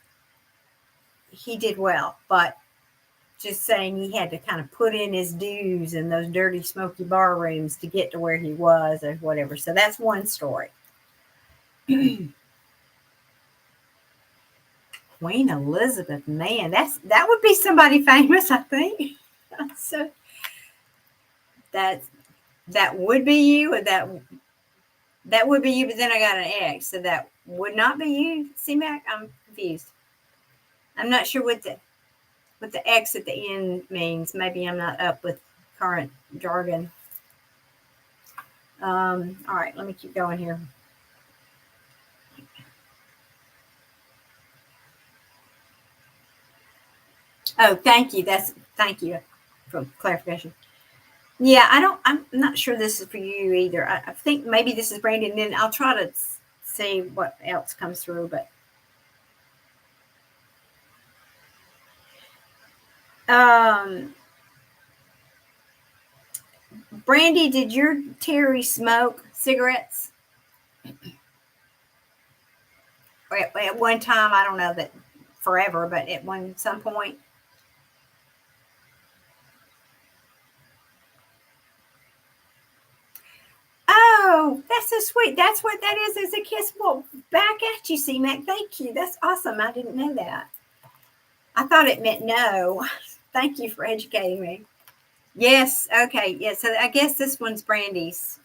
he did well, but just saying he had to kind of put in his dues in those dirty smoky bar rooms to get to where he was or whatever. So that's one story. Queen Elizabeth, man, that would be somebody famous, I think. So that would be you, or that would be you, but then I got an X, so that would not be you, C-Mac. I'm confused. I'm not sure what the X at the end means. Maybe I'm not up with current jargon. All right, let me keep going here. Oh, thank you. Thank you for clarification. Yeah, I'm not sure this is for you either. I think maybe this is Brandon. Then I'll try to see what else comes through. But Brandy, did your Terry smoke cigarettes? Or at one time, I don't know that forever, but at some point. Oh, that's so sweet. That's what that is a kiss. Well, back at you, C-Mac. Thank you. That's awesome. I didn't know that. I thought it meant no. Thank you for educating me. Yes. Okay. Yeah. So I guess this one's Brandy's.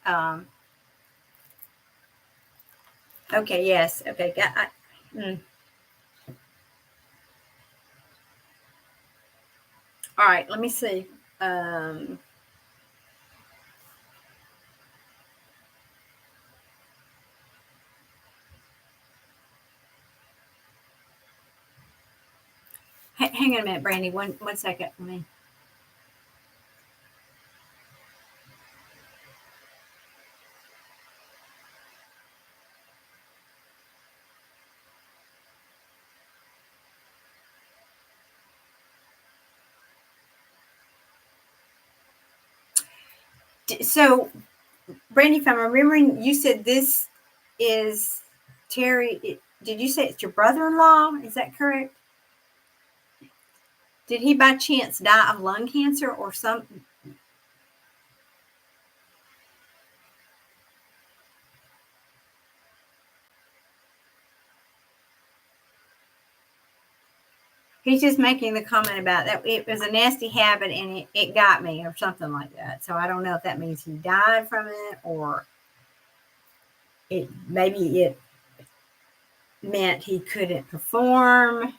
Okay. Yes. Okay. All right. Let me see. Um, hang on a minute, Brandy. One second for me. So, Brandy, if I'm remembering, you said this is Terry. Did you say it's your brother-in-law? Is that correct? Did he by chance die of lung cancer or something? He's just making the comment about that it was a nasty habit and it got me or something like that. So I don't know if that means he died from it or maybe it meant he couldn't perform.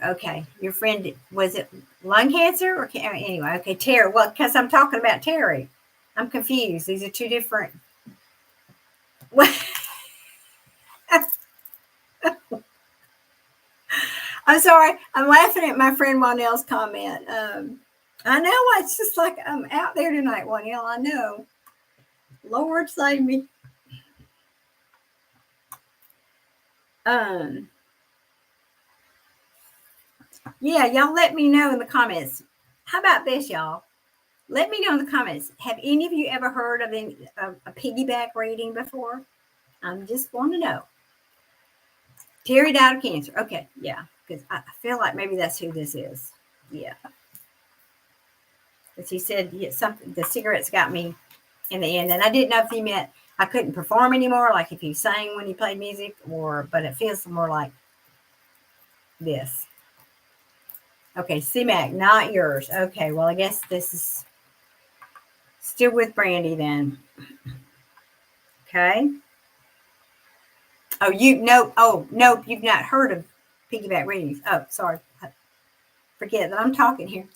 Okay, your friend, was it lung cancer or anyway? Okay, Terry. Well, because I'm talking about Terry, I'm confused. These are two different. I'm sorry. I'm laughing at my friend Juanelle's comment. I know it's just like I'm out there tonight, Juanelle. I know. Lord save me. Um, yeah, y'all let me know in the comments. How about this, y'all? Let me know in the comments. Have any of you ever heard of a piggyback reading before? I'm just want to know. Terry died of cancer. Okay, yeah, because I feel like maybe that's who this is. Yeah, because he said something. The cigarettes got me in the end, and I didn't know if he meant I couldn't perform anymore, like if he sang when he played music, but it feels more like this. Okay, C-Mac, not yours. Okay, well, I guess this is still with Brandy then. Okay. Oh, nope, you've not heard of piggyback readings. Oh, sorry. Forget that I'm talking here.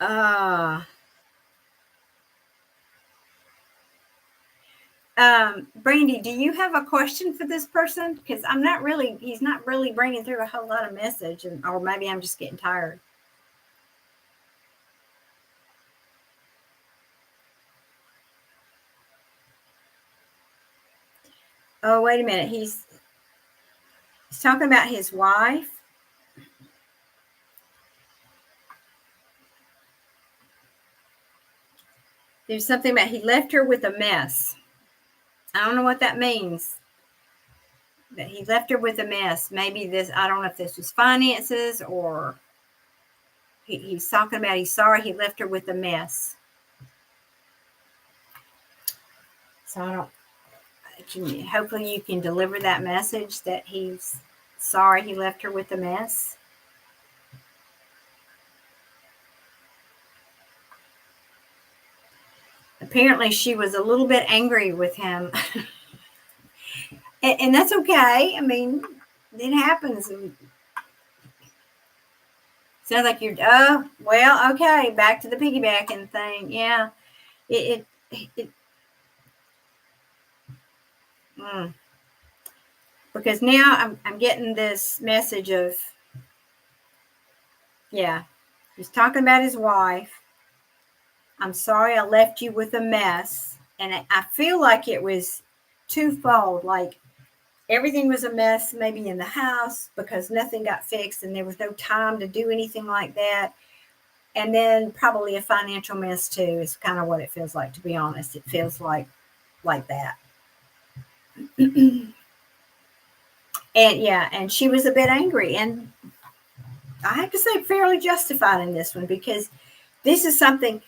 uh Brandy, do you have a question for this person? Because he's not really bringing through a whole lot of message, or maybe I'm just getting tired. Oh, wait a minute. He's talking about his wife. There's something about he left her with a mess. I don't know what that means. But he left her with a mess. Maybe this, I don't know if this was finances or he's talking about he's sorry he left her with a mess. So I don't, hopefully you can deliver that message that he's sorry he left her with a mess. Apparently she was a little bit angry with him. and that's okay. I mean, it happens. Sounds like you're, oh, well, okay, back to the piggybacking thing. Yeah. It mm. Because now I'm getting this message of, yeah, he's talking about his wife. I'm sorry I left you with a mess. And I feel like it was twofold. Like everything was a mess, maybe in the house because nothing got fixed and there was no time to do anything like that. And then probably a financial mess too is kind of what it feels like, to be honest. It feels like that. And yeah, and she was a bit angry. And I have to say fairly justified in this one because this is something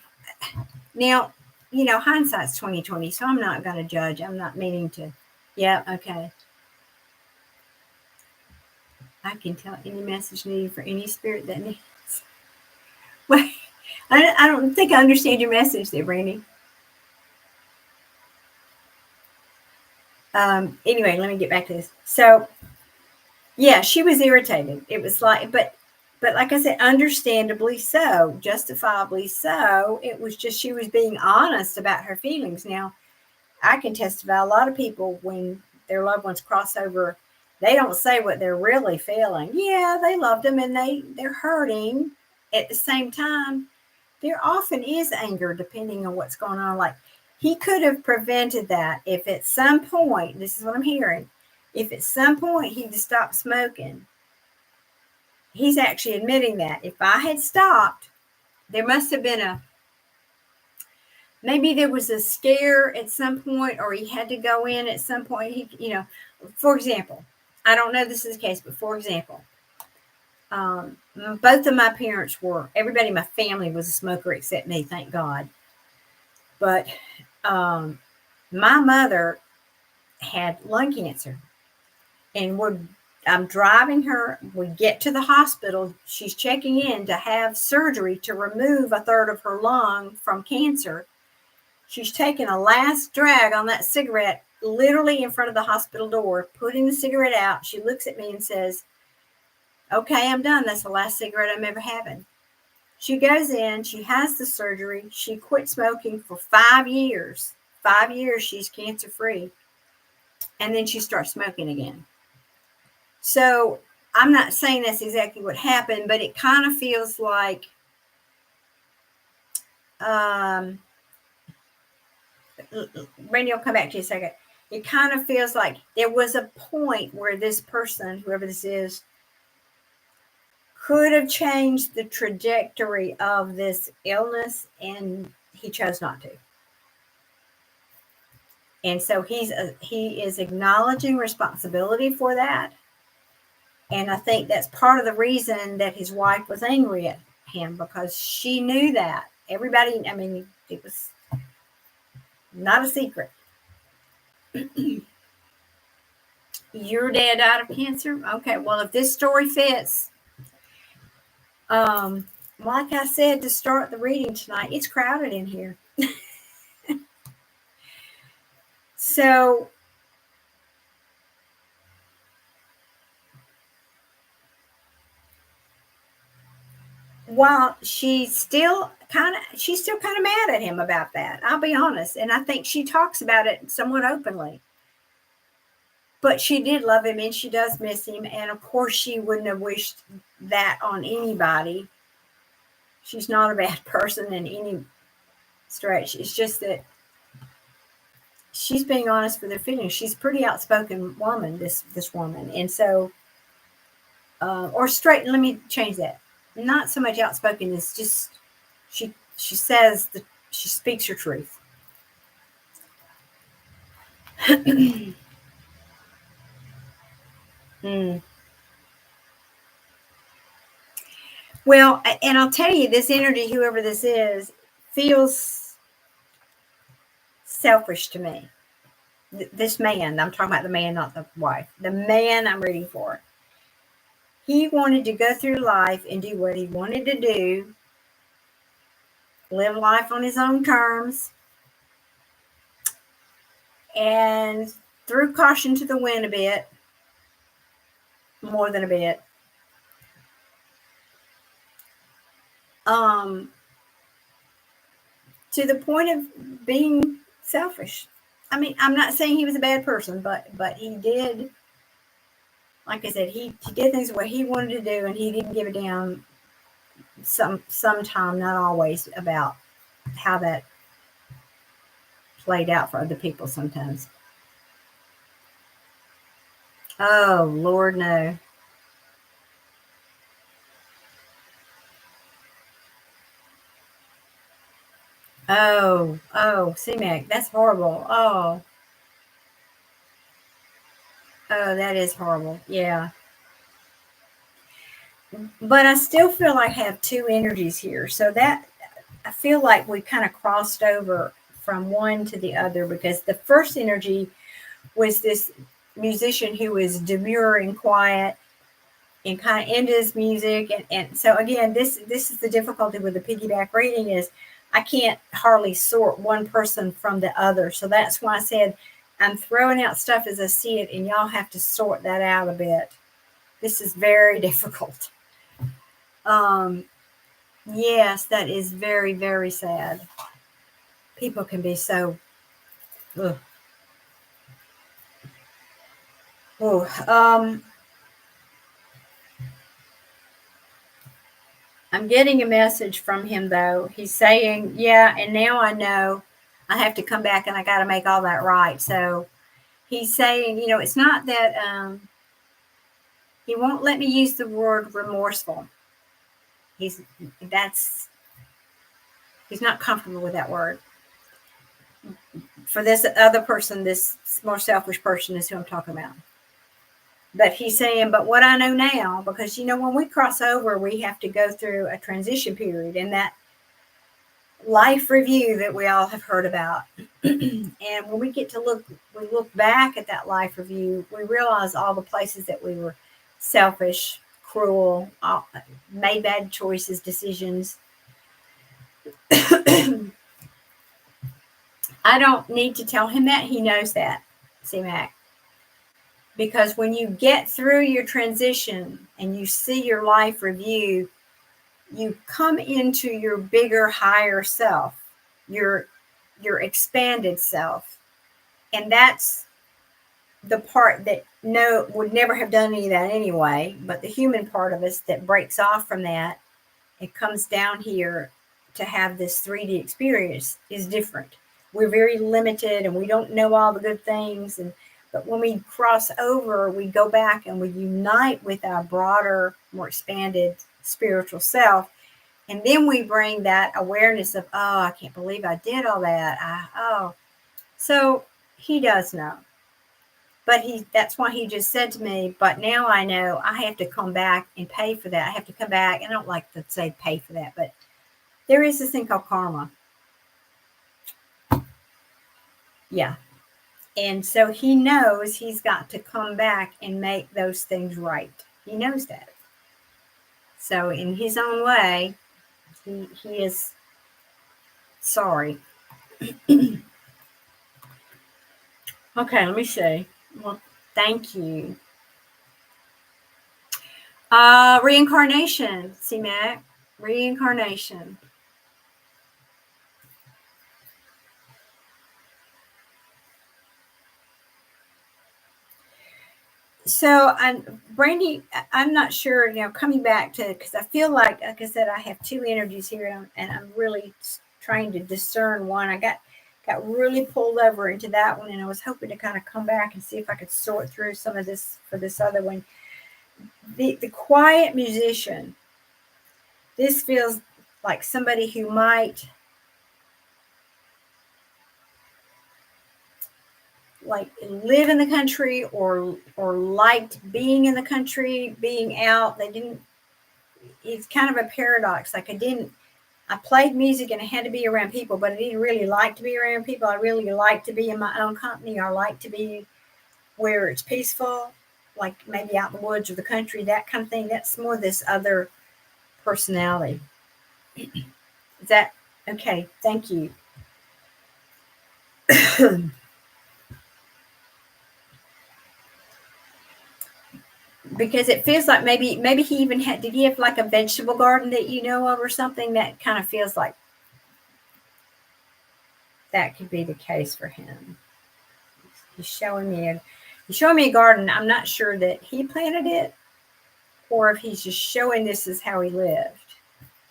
now, hindsight's 2020, so I'm not going to judge. I'm not meaning to. Yeah, okay. I can tell any message needed for any spirit that needs. Well, I don't think I understand your message there, Brandy. Anyway, let me get back to this. So, yeah, she was irritated. It was like, but like I said, understandably so, justifiably so. It was just she was being honest about her feelings. Now, I can testify a lot of people when their loved ones cross over, they don't say what they're really feeling. Yeah, they loved them and they're hurting. At the same time, there often is anger depending on what's going on. Like he could have prevented that if at some point, this is what I'm hearing, if at some point he'd stopped smoking. He's actually admitting that. If I had stopped, there must have been maybe there was a scare at some point or he had to go in at some point. For example, I don't know if this is the case, but for example, both of my parents everybody in my family was a smoker except me, thank God. But my mother had lung cancer and I'm driving her. We get to the hospital. She's checking in to have surgery to remove a third of her lung from cancer. She's taking a last drag on that cigarette, literally in front of the hospital door, putting the cigarette out. She looks at me and says, okay, I'm done. That's the last cigarette I'm ever having. She goes in, she has the surgery. She quit smoking for 5 years. 5 years she's cancer free. And then she starts smoking again. So I'm not saying that's exactly what happened, but it kind of feels like Randy will come back to you in a second. It kind of feels like there was a point where this person, whoever this is, could have changed the trajectory of this illness, and he chose not to. And so he is acknowledging responsibility for that. And I think that's part of the reason that his wife was angry at him, because she knew that. Everybody, I mean, it was not a secret. Your dad died of cancer? Okay, well, if this story fits, like I said to start the reading tonight, it's crowded in here. So while she's still kind of mad at him about that, I'll be honest, and I think she talks about it somewhat openly. But she did love him and she does miss him, and of course she wouldn't have wished that on anybody. She's not a bad person in any stretch. It's just that she's being honest with her feelings. She's a pretty outspoken woman, this woman. And so, or straight, let me change that. Not so much outspoken as just, she says that she speaks her truth. Mm. Well, and I'll tell you, this energy, whoever this is, feels selfish to me. This man, I'm talking about the man, not the wife. The man I'm reading for. He wanted to go through life and do what he wanted to do, live life on his own terms, and threw caution to the wind a bit, more than a bit. Um, to the point of being selfish. I mean, I'm not saying he was a bad person, but he did, like I said, he did things what he wanted to do, and he didn't give a damn. Sometime, not always, about how that played out for other people. Sometimes. Oh Lord, no. Oh, C-Mac, that's horrible. Oh, that is horrible. Yeah. But I still feel like I have two energies here. So that I feel like we kind of crossed over from one to the other, because the first energy was this musician who was demure and quiet and kind of into his music. And so again, this is the difficulty with the piggyback reading, is I can't hardly sort one person from the other. So that's why I said I'm throwing out stuff as I see it, and y'all have to sort that out a bit. This is very difficult. Um, yes, that is very, very sad. People can be so. Ugh. Oh, I'm getting a message from him though. He's saying, "Yeah, and now I know I have to come back and I got to make all that right." So he's saying, it's not that he won't let me use the word remorseful. He's that's he's not comfortable with that word. For this other person, this more selfish person is who I'm talking about. But he's saying, but what I know now, because when we cross over, we have to go through a transition period, and that life review that we all have heard about. And when we get to we look back at that life review, we realize all the places that we were selfish, cruel, made bad choices, decisions. I don't need to tell him that. He knows that, C-Mac. Because when you get through your transition and you see your life review, you come into your bigger, higher self, your expanded self. And that's the part that would never have done any of that anyway. But the human part of us that breaks off from that, it comes down here to have this 3D experience, is different. We're very limited and we don't know all the good things. But when we cross over, we go back and we unite with our broader, more expanded spiritual self. And then we bring that awareness of, oh, I can't believe I did all that. So he does know. But that's why he just said to me, but now I know I have to come back and pay for that. I have to come back. I don't like to say pay for that, but there is this thing called karma. Yeah. And so he knows he's got to come back and make those things right. He knows that. So in his own way, he is sorry. Okay, let me see. Well, thank you. Reincarnation, C-Mac. Reincarnation. So, Brandy, I'm not sure, coming back to, because I feel like I said, I have two energies here, and I'm really trying to discern one. got really pulled over into that one, and I was hoping to kind of come back and see if I could sort through some of this for this other one. The quiet musician. This feels like somebody who might like live in the country or liked being in the country, being out. They didn't. It's kind of a paradox. Like I played music and I had to be around people, but I didn't really like to be around people. I really like to be in my own company. I like to be where it's peaceful, like maybe out in the woods or the country, that kind of thing. That's more this other personality. Is that okay? Thank you. Because it feels like maybe he even had, did he have like a vegetable garden that you know of or something? That kind of feels like that could be the case for him. He's showing me a garden. I'm not sure that he planted it or if he's just showing this is how he lived.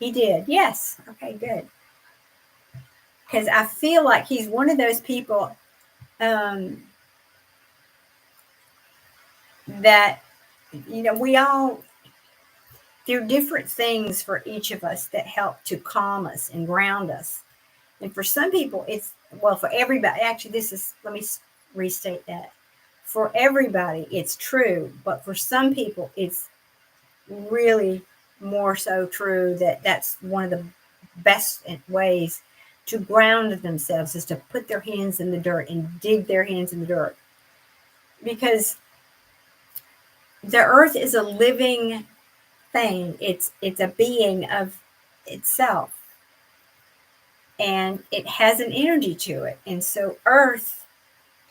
He did. Yes. Okay, good. Because I feel like he's one of those people that, we all, there are different things for each of us that help to calm us and ground us. And for some people, for everybody, actually, let me restate that. For everybody, it's true. But for some people, it's really more so true that that's one of the best ways to ground themselves is to put their hands in the dirt and dig their hands in the dirt. Because the earth is a living thing. It's a being of itself. And it has an energy to it. And so earth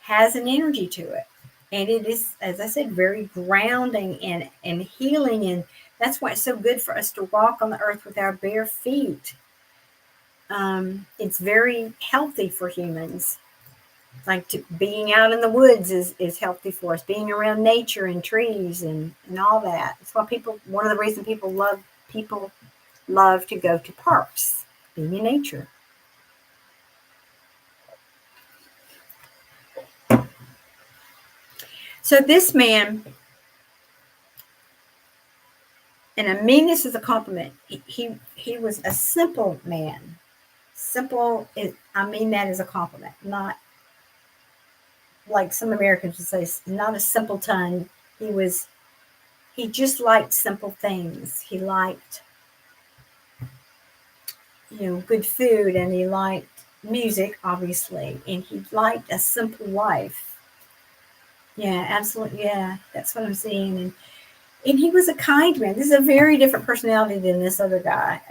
has an energy to it. And it is, as I said, very grounding and healing. And that's why it's so good for us to walk on the earth with our bare feet. It's very healthy for humans. Like being out in the woods is healthy for us. Being around nature and trees and all that. That's why one of the reasons people love to go to parks, being in nature. So this man, and I mean this as a compliment, he was a simple man. Simple, I mean that as a compliment, not like some Americans would say, not a simpleton. He just liked simple things. He liked, good food, and he liked music, obviously, and he liked a simple life. Yeah, absolutely. Yeah, that's what I'm seeing. And he was a kind man. This is a very different personality than this other guy.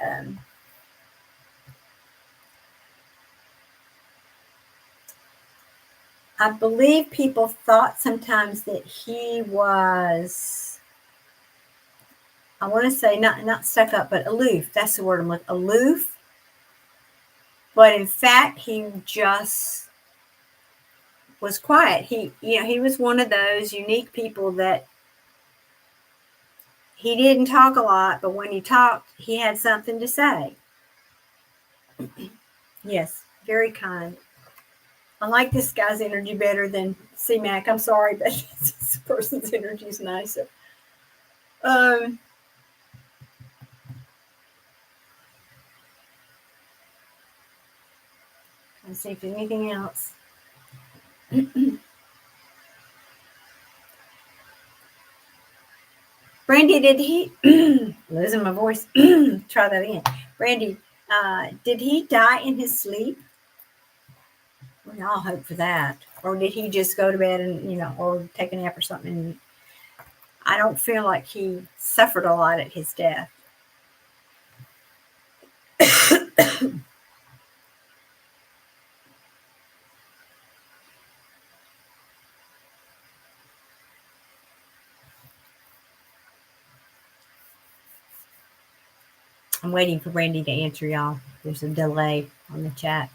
I believe people thought sometimes that he was, I want to say not stuck up, but aloof. That's the word I'm looking, aloof. But in fact, he just was quiet. He was one of those unique people that he didn't talk a lot, but when he talked, he had something to say. Yes, very kind. I like this guy's energy better than C-Mac. I'm sorry, but this person's energy is nicer. Let's see if there's anything else. Brandy, did he losing my voice? Try that again. Brandy, did he die in his sleep? We all hope for that. Or did he just go to bed and, or take a nap or something? I don't feel like he suffered a lot at his death. I'm waiting for Brandy to answer, y'all. There's a delay on the chat.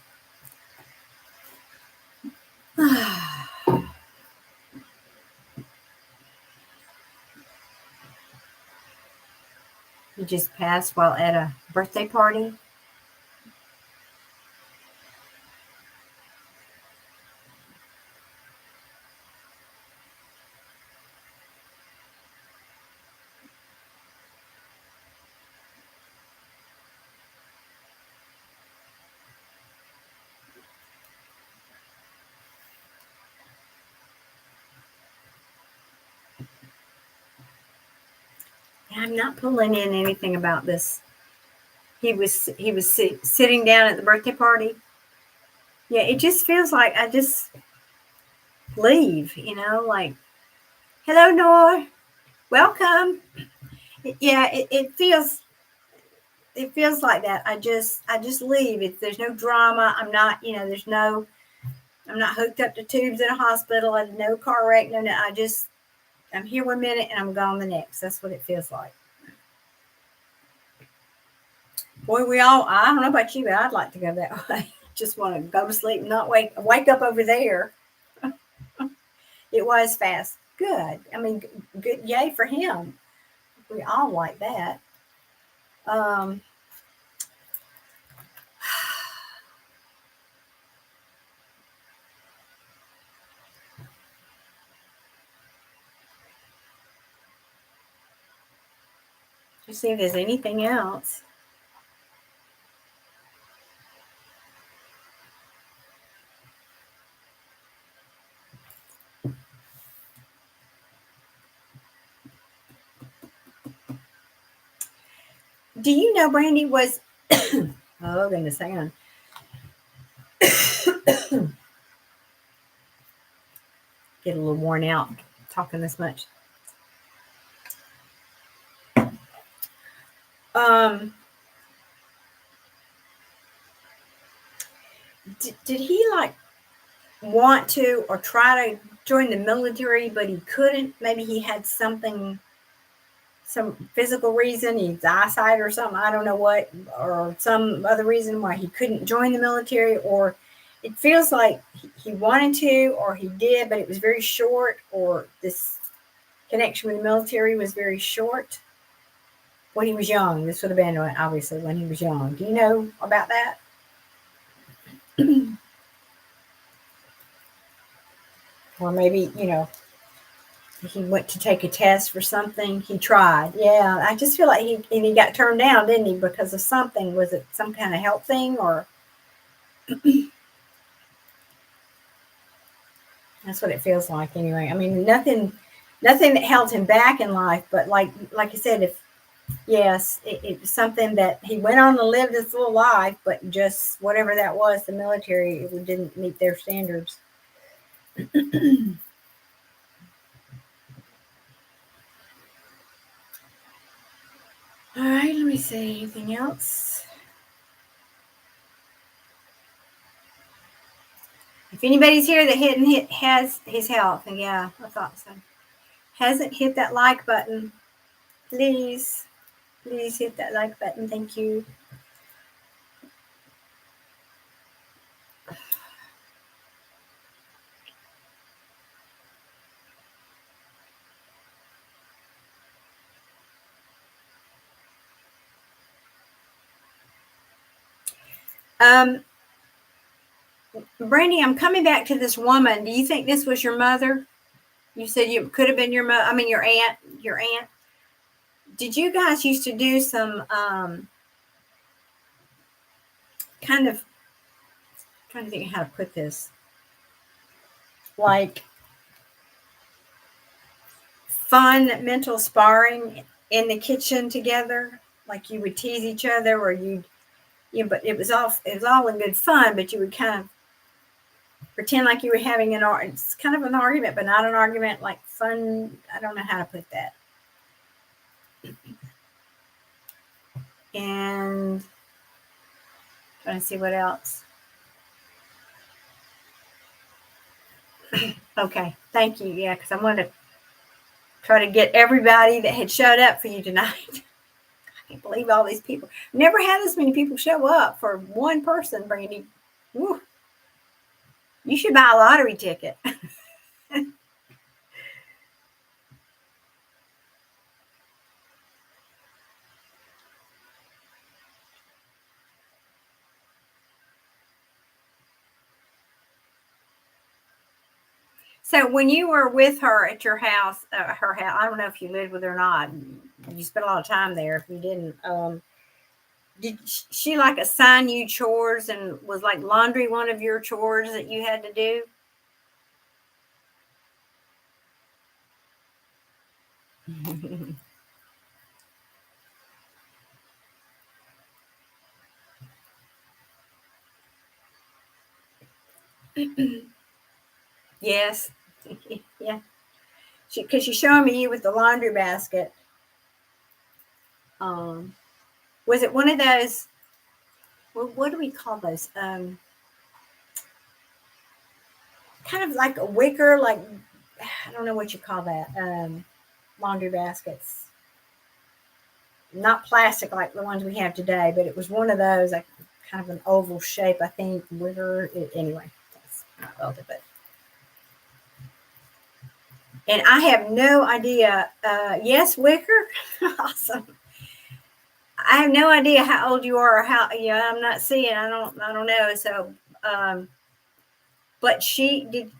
He just passed while at a birthday party. I'm not pulling in anything about this. He was sitting down at the birthday party. Yeah, it just feels like I just leave, like, hello, Noah, welcome. Yeah, it feels like that. I just leave. If there's no drama, I'm not, I'm not hooked up to tubes in a hospital. I had no car wreck. No, I'm here 1 minute and I'm gone the next. That's what it feels like. Boy, I don't know about you, but I'd like to go that way. Just want to go to sleep and not wake up over there. It was fast. Good. I mean, good. Yay for him. We all like that. Um, let's see if there's anything else. Do you know Brandy was? Oh goodness, hang on. Get a little worn out talking this much. Did he like want to or try to join the military, but he couldn't? Maybe he had some physical reason, his eyesight or something. I don't know what, or some other reason why he couldn't join the military, or it feels like he wanted to, or he did, but it was very short, or this connection with the military was very short when he was young. This would have been obviously when he was young. Do you know about that? Or maybe, he went to take a test for something. He tried. Yeah, I just feel like he got turned down, didn't he, because of something? Was it some kind of health thing, or that's what it feels like anyway. I mean, nothing that held him back in life, but like you said, if yes, it was something that he went on to live this little life, but just whatever that was, the military, it didn't meet their standards. All right, let me see. Anything else? If anybody's here that has his health, and yeah, I thought so, hasn't hit that like button, please hit that like button. Thank you. Um, Brandy, I'm coming back to this woman. Do you think this was your mother? You said you could have been your mother. I mean, your aunt. Your aunt. Did you guys used to do some kind of trying to think of how to put this, like fun mental sparring in the kitchen together? Like you would tease each other, or but it was all in good fun. But you would kind of pretend like you were having it's kind of an argument, but not an argument, like fun. I don't know how to put that. And trying to see what else. Okay, thank you. Yeah, because I wanted to try to get everybody that had showed up for you tonight. I can't believe all these people. Never had this many people show up for one person, Brandy. Woo. You should buy a lottery ticket. So when you were with her at your house, her house, I don't know if you lived with her or not. You spent a lot of time there. If you didn't, did she like assign you chores, and was like laundry one of your chores that you had to do? Yes. Yeah. Because she's showing me you with the laundry basket. Um, was it one of those? What do we call those? Kind of like a wicker, like I don't know what you call that. Laundry baskets, not plastic like the ones we have today, but it was one of those, like kind of an oval shape, I think. Wicker. Anyway, that's not relevant, but. And I have no idea. Yes, wicker. Awesome. I have no idea how old you are or how, I'm not seeing. I don't know. So, but she did.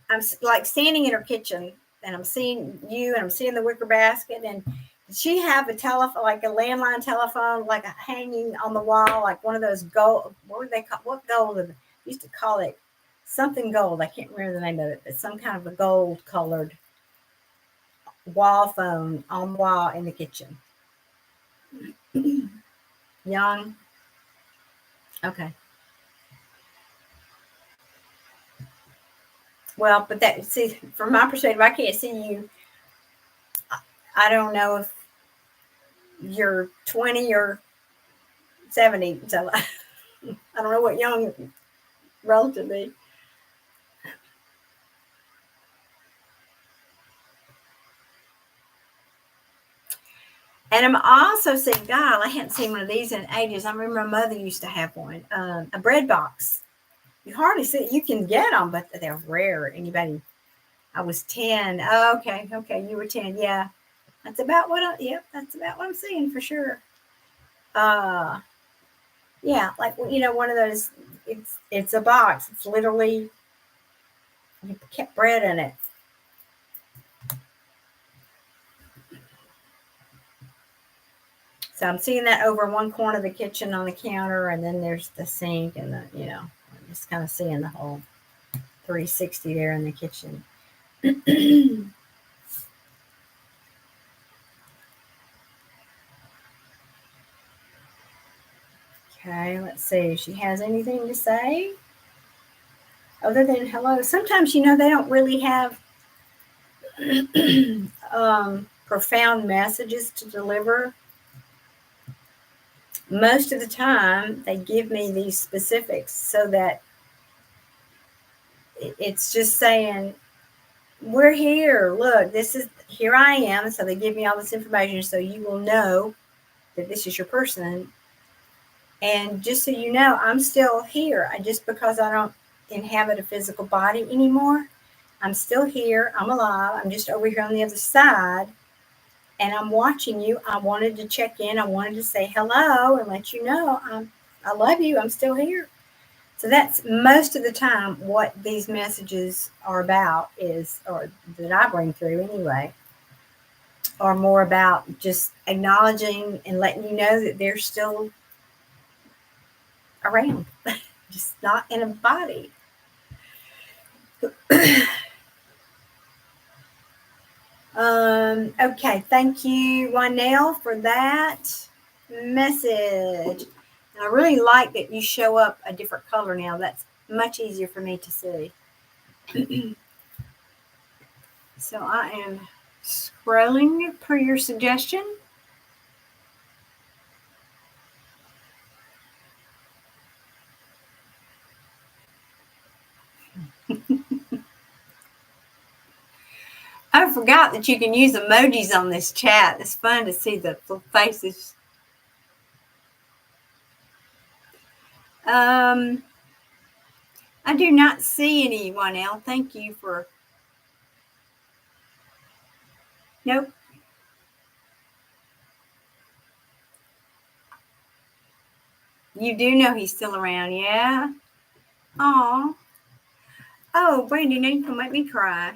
I'm like standing in her kitchen and I'm seeing you and I'm seeing the wicker basket. And did she have a telephone, like a landline telephone, like a hanging on the wall, like one of those gold? What were they call? What gold? Used to call it something gold. I can't remember the name of it, but some kind of a gold colored wall phone on the wall in the kitchen. Young. Okay. Well, but that, see, from my perspective, I can't see you. I don't know if you're 20 or 70. So I don't know what young relatively. And I'm also seeing, God, I hadn't seen one of these in ages. I remember my mother used to have one, a bread box. You hardly see, you can get them, but they're rare. Anybody, I was 10. Oh, okay. Okay. You were 10. Yeah. That's about what yep, that's about what I'm seeing for sure. Uh, yeah, like, one of those, it's a box. It's literally, you kept bread in it. So I'm seeing that over one corner of the kitchen on the counter, and then there's the sink, and I'm just kind of seeing the whole 360 there in the kitchen. Okay, let's see if she has anything to say other than hello. Sometimes, they don't really have profound messages to deliver. Most of the time, they give me these specifics so that it's just saying, we're here. Look, here I am. So they give me all this information so you will know that this is your person. And just so you know, I'm still here. Just because I don't inhabit a physical body anymore, I'm still here. I'm alive. I'm just over here on the other side. And I'm watching you. I wanted to check in. I wanted to say hello and let you know I love you. I'm still here. So that's most of the time what these messages are about, or that I bring through anyway, are more about just acknowledging and letting you know that they're still around, just not in a body. Okay, thank you, Wynell, for that message. And I really like that you show up a different color now. That's much easier for me to see. So I am scrolling per your suggestion. I forgot that you can use emojis on this chat. It's fun to see the faces. I do not see anyone else. Thank you for. Nope. You do know he's still around, yeah? Aw. Oh, Brandy, now you can make me cry.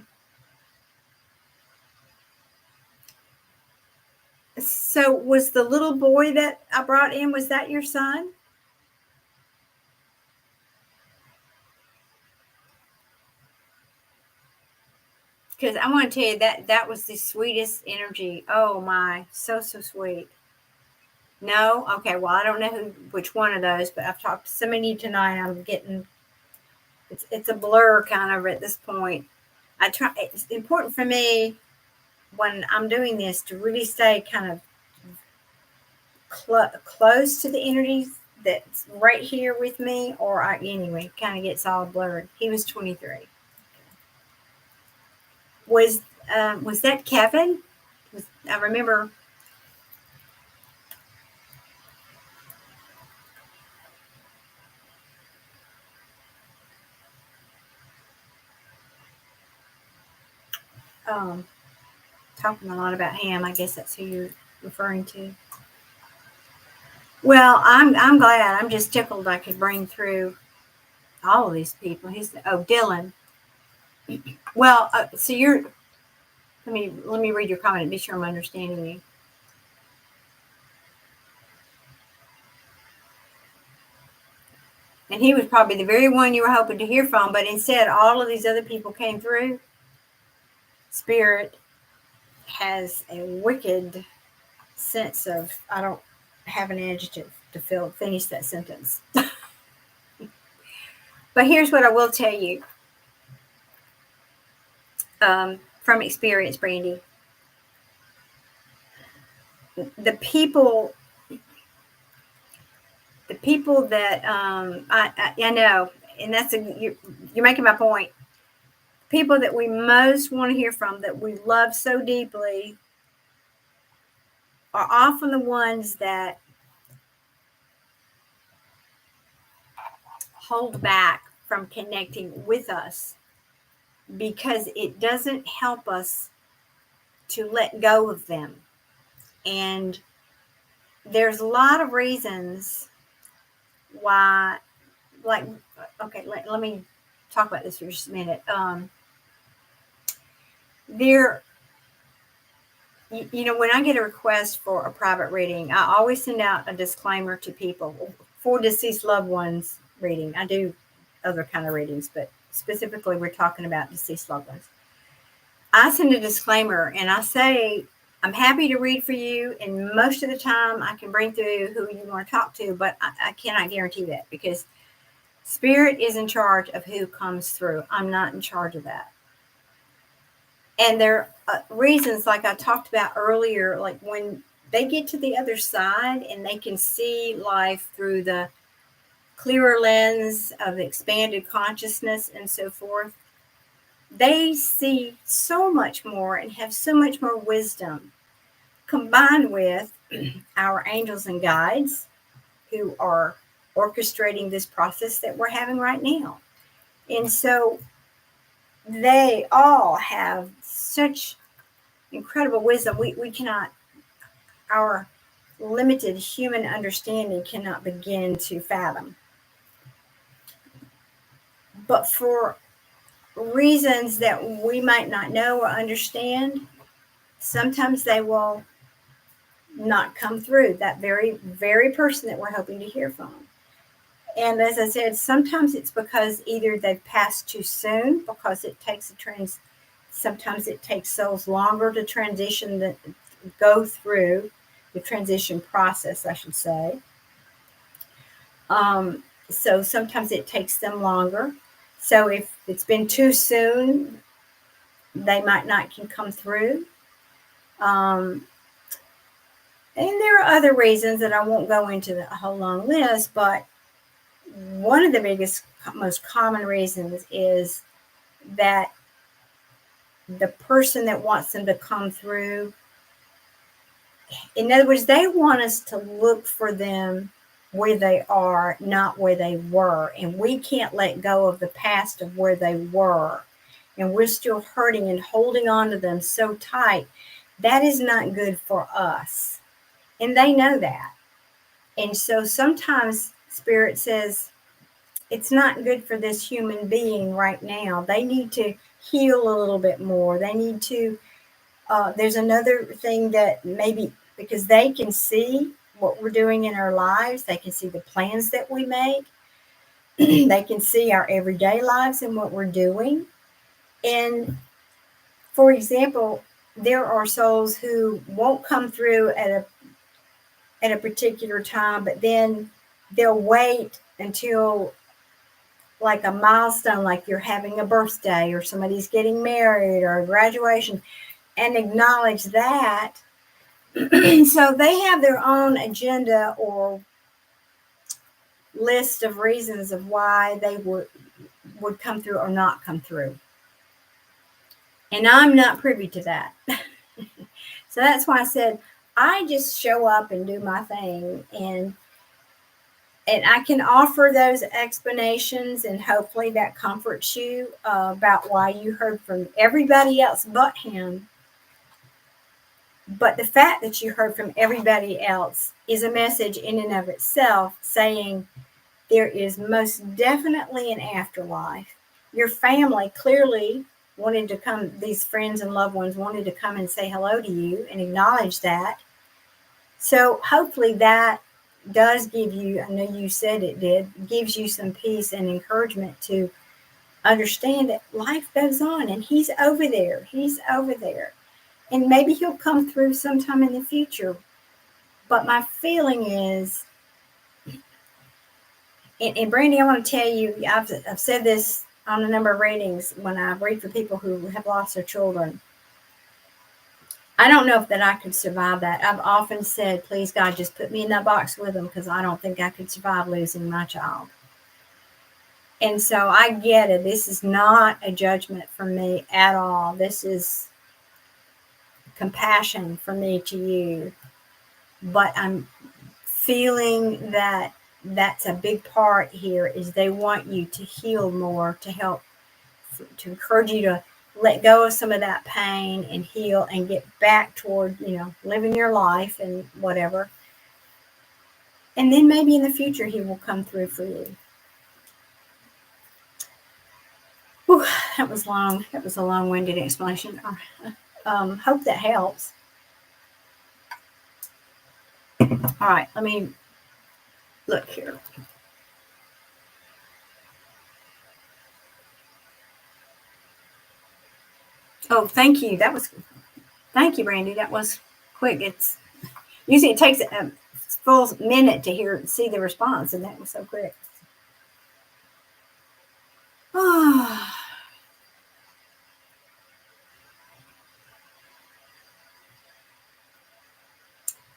So was the little boy that I brought in, was that your son? Because I want to tell you that was the sweetest energy. Oh my, so sweet. No? Okay, well, I don't know which one of those, but I've talked to so many tonight. I'm getting It's a blur kind of at this point. It's important for me when I'm doing this to really stay kind of close to the energies that's right here with me, or anyway, kind of gets all blurred. He was 23. Was that Kevin? I remember. Um, Talking a lot about him. I guess that's who you're referring to. Well, I'm glad. I'm just tickled I could bring through all of these people. Dylan. Well, so you're. Let me read your comment and be sure I'm understanding you. And he was probably the very one you were hoping to hear from, but instead, all of these other people came through. Spirit has a wicked sense of, I don't have an adjective to finish that sentence. But here's what I will tell you from experience, Brandy. The people that I know, and you're making my point. People that we most want to hear from, that we love so deeply, are often the ones that hold back from connecting with us because it doesn't help us to let go of them. And there's a lot of reasons why, like, okay, let me talk about this for just a minute. When I get a request for a private reading, I always send out a disclaimer to people for deceased loved ones reading. I do other kind of readings, but specifically we're talking about deceased loved ones. I send a disclaimer and I say, I'm happy to read for you, and most of the time I can bring through who you want to talk to, but I cannot guarantee that because Spirit is in charge of who comes through. I'm not in charge of that. And there are reasons, like I talked about earlier, like when they get to the other side and they can see life through the clearer lens of expanded consciousness and so forth, they see so much more and have so much more wisdom, combined with our angels and guides who are orchestrating this process that we're having right now. And so they all have such incredible wisdom. We cannot, our limited human understanding cannot begin to fathom. But for reasons that we might not know or understand, sometimes they will not come through, that very, very person that we're hoping to hear from. And as I said, sometimes it's because either they've passed too soon, because it takes sometimes it takes souls longer to transition, go through the transition process, I should say. So sometimes it takes them longer. So if it's been too soon, they might not can come through. And there are other reasons that I won't go into a whole long list, but one of the biggest, most common reasons is that the person that wants them to come through, in other words, they want us to look for them where they are, not where they were. And we can't let go of the past of where they were. And we're still hurting and holding on to them so tight. That is not good for us. And they know that. And so sometimes Spirit says, it's not good for this human being right now. They need to heal a little bit more. They need to, there's another thing that maybe, because they can see what we're doing in our lives, they can see the plans that we make, they can see our everyday lives and what we're doing. And for example, there are souls who won't come through at a particular time, but then they'll wait until like a milestone, like you're having a birthday or somebody's getting married or a graduation, and acknowledge that. So they have their own agenda or list of reasons of why they would come through or not come through. And I'm not privy to that. So that's why I said I just show up and do my thing, and I can offer those explanations, and hopefully that comforts you about why you heard from everybody else but him. But the fact that you heard from everybody else is a message in and of itself, saying there is most definitely an afterlife. Your family clearly wanted to come, these friends and loved ones wanted to come and say hello to you and acknowledge that. So hopefully that does give you, I know you said it did, gives you some peace and encouragement to understand that life goes on, and he's over there. He's over there. And maybe he'll come through sometime in the future. But my feeling is, and Brandy, I want to tell you, I've said this on a number of readings when I read for people who have lost their children. I don't know if that I could survive that. I've often said, please God, just put me in that box with them, because I don't think I could survive losing my child. And so I get it. This is not a judgment from me at all. This is compassion from me to you. But I'm feeling that that's a big part here, is they want you to heal more, to help, to encourage you to let go of some of that pain and heal and get back toward, living your life and whatever. And then maybe in the future, he will come through for you. Whew, that was long. That was a long-winded explanation. Hope that helps. All right, let me look here. Oh, thank you. Thank you, Brandy. That was quick. It's usually it takes a full minute to see the response, and that was so quick. Oh.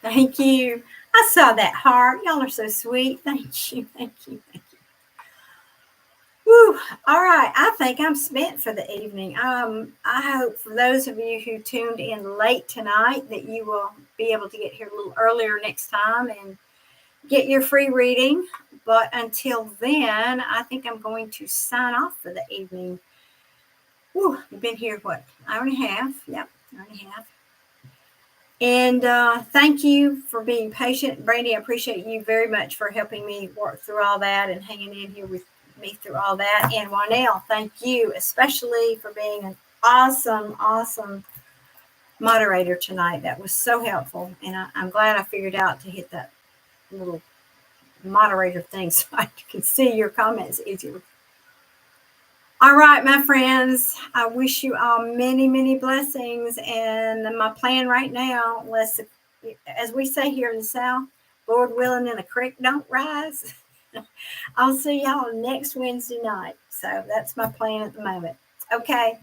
Thank you. I saw that heart. Y'all are so sweet. Thank you. Thank you. Thank you. Whew. All right. I think I'm spent for the evening. I hope for those of you who tuned in late tonight that you will be able to get here a little earlier next time and get your free reading. But until then, I think I'm going to sign off for the evening. Whew. We've been here, what, hour and a half? Yep, hour and a half. And thank you for being patient. Brandy, I appreciate you very much for helping me work through all that and hanging in here with me through all that. And Juanelle, thank you especially for being an awesome, awesome moderator tonight. That was so helpful. And I'm glad I figured out to hit that little moderator thing so I can see your comments easier. All right, my friends, I wish you all many, many blessings. And my plan right now, as we say here in the South, Lord willing and the creek don't rise, I'll see y'all next Wednesday night. So that's my plan at the moment. Okay.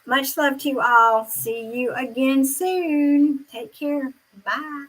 Much love to you all. See you again soon. Take care. Bye.